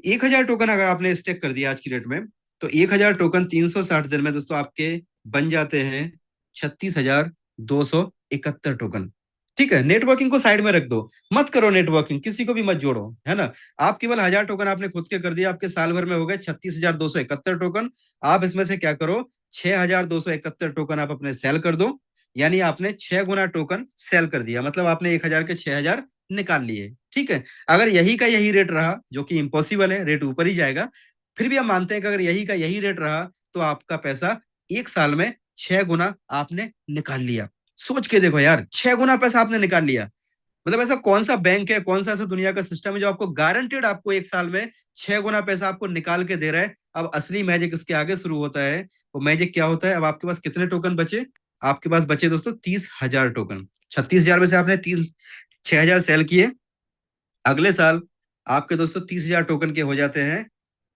1000 टोकन अगर आपने स्टेक कर दिया आज की डेट में, तो 1000 टोकन 360 दिन में दोस्तों आपके बन जाते हैं 36,271 टोकन। ठीक है, नेटवर्किंग को साइड में रख दो, मत करो नेटवर्किंग, किसी को भी मत जोड़ो, है ना। आप केवल 1000 टोकन आपने खुद के कर दिया, आपके साल भर में हो गए 36,271 टोकन। आप इसमें से क्या करो, 6,271 टोकन आप अपने सेल कर दो, यानी आपने 6 गुना टोकन सेल कर दिया, मतलब आपने 1000 के 6000 निकाल लिए। ठीक है, अगर यही का यही रेट रहा, जो कि इम्पॉसिबल है, रेट ऊपर ही जाएगा, फिर भी हम मानते हैं कि अगर यही का यही रेट रहा तो आपका पैसा 1 साल में 6 गुना आपने निकाल लिया। सोच के देखो यार, 6 गुना पैसा आपने निकाल लिया। मतलब ऐसा कौन सा बैंक है, कौन सा ऐसा दुनिया का सिस्टम है जो आपको गारंटेड आपको 1 साल में 6 गुना पैसा आपको निकाल के दे रहा है। अब असली मैजिक इसके आगे शुरू होता है। वो मैजिक क्या होता है, अब आपके पास कितने टोकन बचे, आपके पास बचे दोस्तों 30,000 टोकन। 36,000 में से आपने 6,000 सेल किए, अगले साल आपके दोस्तों 30,000 टोकन के हो जाते हैं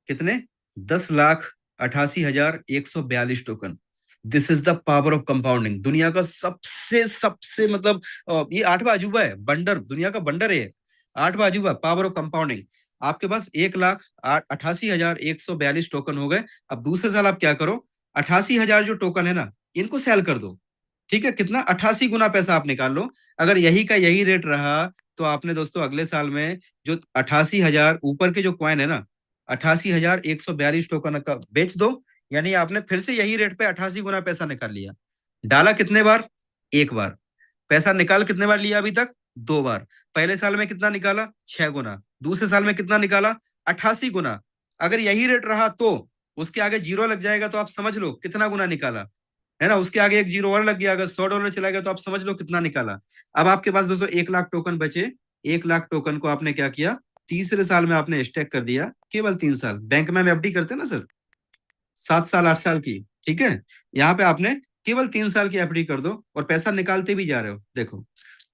कितने, 10,88,142 token. This is the power of compounding. दुनिया का सबसे सबसे मतलब ये 8वां अजूबा है, बंडर, दुनिया का बंडर है 8वां अजूबा, पावर ऑफ कंपाउंडिंग। आपके पास 1,88,142 टोकन हो गए। अब दूसरे साल आप क्या करो, 88,000 जो टोकन है ना, इनको सेल कर दो। ठीक है, कितना, 88 गुना पैसा आप निकाल लो। अगर यही का यही रेट रहा तो आपने दोस्तों अगले साल में जो 88,000 ऊपर के जो कॉइन है ना, 88,142 टोकन का बेच दो, यानी आपने फिर से यही रेट पे 88 गुना पैसा निकाल लिया। डाला कितने बार, 1 बार। पैसा निकाल कितने बार लिया अभी तक, 2 बार। पहले साल में कितना निकाला, 6 गुना। दूसरे साल में कितना निकाला, 88 गुना। अगर यही रेट रहा तो उसके आगे जीरो लग जाएगा, तो आप समझ लो कितना गुना निकाला, है ना। उसके आगे एक जीरो और लग गया, अगर $100 चला गया तो आप समझ लो कितना निकाला। अब आपके पास दोस्तों 1 लाख टोकन बचे। 1 लाख टोकन को आपने क्या किया, तीसरे साल में आपने स्टेक कर दिया, केवल 3 साल। बैंक में हम FD करते हैं ना सर, 7 साल 8 साल की, ठीक है, यहाँ पे आपने केवल 3 साल की FD कर दो और पैसा निकालते भी जा रहे हो। देखो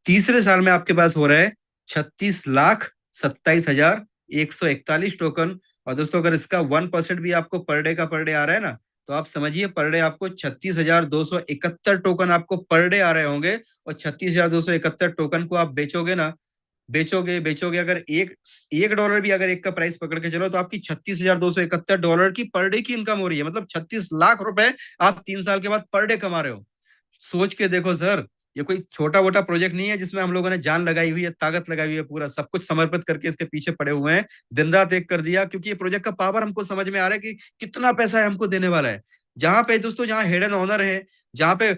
तीसरे साल में आपके पास हो रहा है 36,27,141 टोकन। और दोस्तों अगर इसका 1% भी आपको पर डे का पर डे आ रहा है ना, तो आप समझिए पर डे आपको 36,271 टोकन आपको पर डे आ रहे होंगे, और 36,271 टोकन को आप बेचोगे ना, बेचोगे बेचोगे, अगर एक डॉलर भी अगर एक का प्राइस पकड़ के चलो, तो आपकी $36,271 की पर डे की इनकम हो रही है। मतलब 36 लाख रुपए आप 3 साल के बाद पर डे कमा रहे हो। सोच के देखो सर, ये कोई छोटा मोटा प्रोजेक्ट नहीं है जिसमें हम लोगों ने जान लगाई हुई है, ताकत लगाई हुई है, पूरा सब कुछ समर्पित करके इसके पीछे पड़े हुए हैं, दिन रात एक कर दिया, क्योंकि ये प्रोजेक्ट का पावर हमको समझ में आ रहा है कि कितना पैसा है हमको देने वाला है। जहां पे दोस्तों, जहां हेड एंड ऑनर है, जहां पे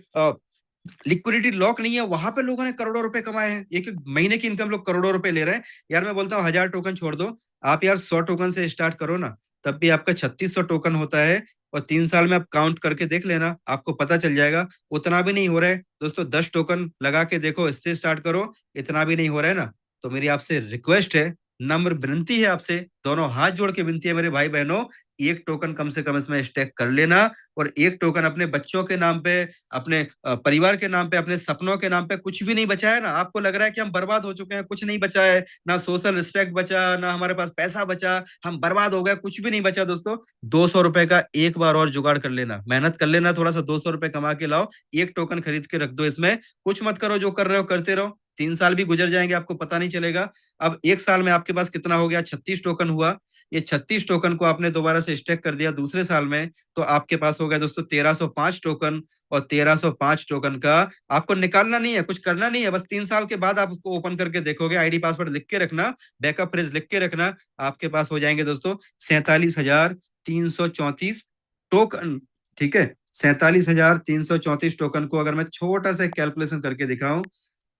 लिक्विडिटी लॉक नहीं है, वहां पे लोगों ने करोड़ों रुपए कमाए हैं। एक एक महीने की इनकम लोग करोड़ों रुपए ले रहे हैं। यार मैं बोलता हूँ 1000 टोकन छोड़ दो, आप यार 100 टोकन से स्टार्ट करो ना, तब भी आपका 3600 टोकन होता है। और 3 साल में आप काउंट करके देख लेना, आपको पता चल जाएगा। उतना भी नहीं हो रहा है दोस्तों, 10 टोकन लगा के देखो, इससे स्टार्ट करो। इतना भी नहीं हो रहा है ना, तो मेरी आपसे रिक्वेस्ट है, नम्र विनती है आपसे, दोनों हाथ जोड़ के विनती है मेरे भाई बहनों, एक टोकन कम से कम इसमें स्टेक कर लेना। और एक टोकन अपने बच्चों के नाम पे, अपने परिवार के नाम पे, अपने सपनों के नाम पे, कुछ भी नहीं बचा है ना। आपको लग रहा है कि हम बर्बाद हो चुके हैं, कुछ नहीं बचा है, ना सोशल रिस्पेक्ट बचा, ना हमारे पास पैसा बचा, हम बर्बाद हो गए, कुछ भी नहीं बचा दोस्तों। 200 रुपए का एक बार और जुगाड़ कर लेना, मेहनत कर लेना, थोड़ा सा 200 रुपए कमा के लाओ, एक टोकन खरीद के रख दो इसमें। कुछ मत करो, जो कर रहे हो करते रहो, 3 साल भी गुजर जाएंगे, आपको पता नहीं चलेगा। अब एक साल में आपके पास कितना हो गया, 36 टोकन हुआ। ये 36 टोकन को आपने दोबारा से स्टेक कर दिया दूसरे साल में, तो आपके पास हो गया दोस्तों 1305 टोकन। और 1305 टोकन का आपको निकालना नहीं है, कुछ करना नहीं है, बस 3 साल के बाद आप उसको ओपन करके देखोगे, आईडी पासवर्ड लिख के रखना, बैकअप फ्रेज लिख के रखना, आपके पास हो जाएंगे दोस्तों 47,334 टोकन। ठीक है, 47,334 टोकन को अगर मैं छोटा सा कैलकुलेशन करके दिखाऊं,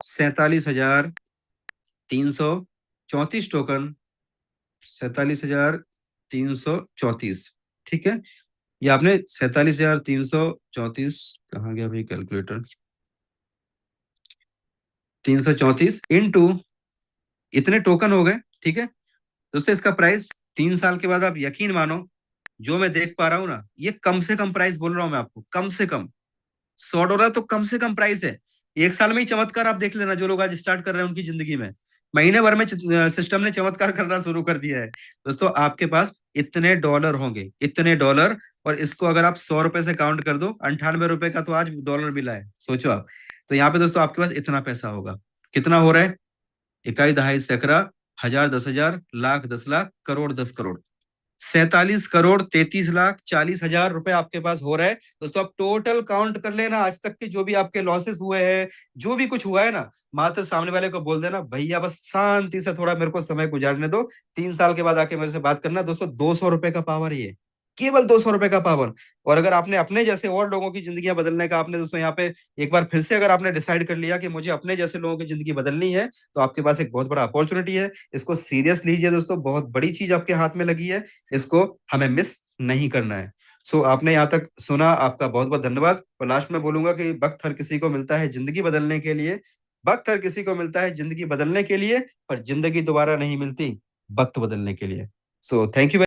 47,334 टोकन, 47,334, ठीक है। ये आपने 47,334, कहाँ गया भाई कैलकुलेटर, 334 इंटू इतने टोकन हो गए, ठीक है दोस्तों। इसका प्राइस 3 साल के बाद, आप यकीन मानो, जो मैं देख पा रहा हूँ ना, ये कम से कम प्राइस बोल रहा हूँ मैं आपको, कम से कम $100 तो कम से कम प्राइस है। एक साल में ही चमत्कार आप देख लेना, जो लोग आज स्टार्ट कर रहे हैं उनकी जिंदगी में, महीने भर में सिस्टम ने चमत्कार करना शुरू कर दिया है दोस्तों। आपके पास इतने डॉलर होंगे, इतने डॉलर, और इसको अगर आप 100 रुपए से काउंट कर दो, 98 रुपए का तो आज डॉलर मिला है, सोचो आप। तो यहाँ पे दोस्तों आपके पास इतना पैसा होगा। कितना हो रहा है, इकाई, दहाई, सैकड़ा, हजार, 10,000, लाख, 10 लाख, करोड़, 10 करोड़, 47,33,40,000 रुपए आपके पास हो रहा है दोस्तों। आप टोटल काउंट कर लेना, आज तक के जो भी आपके लॉसेस हुए हैं, जो भी कुछ हुआ है ना, मात्र सामने वाले को बोल देना, भैया बस शांति से थोड़ा मेरे को समय गुजारने दो, 3 साल के बाद आके मेरे से बात करना। दोस्तों 200 रुपए का पावर, ये केवल 200 रुपए का पावर। और अगर आपने अपने जैसे और लोगों की जिंदगियां बदलने का, आपने दोस्तों यहाँ पे एक बार फिर से अगर आपने डिसाइड कर लिया कि मुझे अपने जैसे लोगों की जिंदगी बदलनी है, तो आपके पास एक बहुत बड़ा अपॉर्चुनिटी है। इसको सीरियस लीजिए दोस्तों, बहुत बड़ी चीज आपके हाथ में लगी है, इसको हमें मिस नहीं करना है। सो आपने यहाँ तक सुना, आपका बहुत बहुत धन्यवाद। और लास्ट में बोलूंगा कि वक्त हर किसी को मिलता है जिंदगी बदलने के लिए, वक्त हर किसी को मिलता है जिंदगी बदलने के लिए, पर जिंदगी दोबारा नहीं मिलती वक्त बदलने के लिए। सो थैंक यू।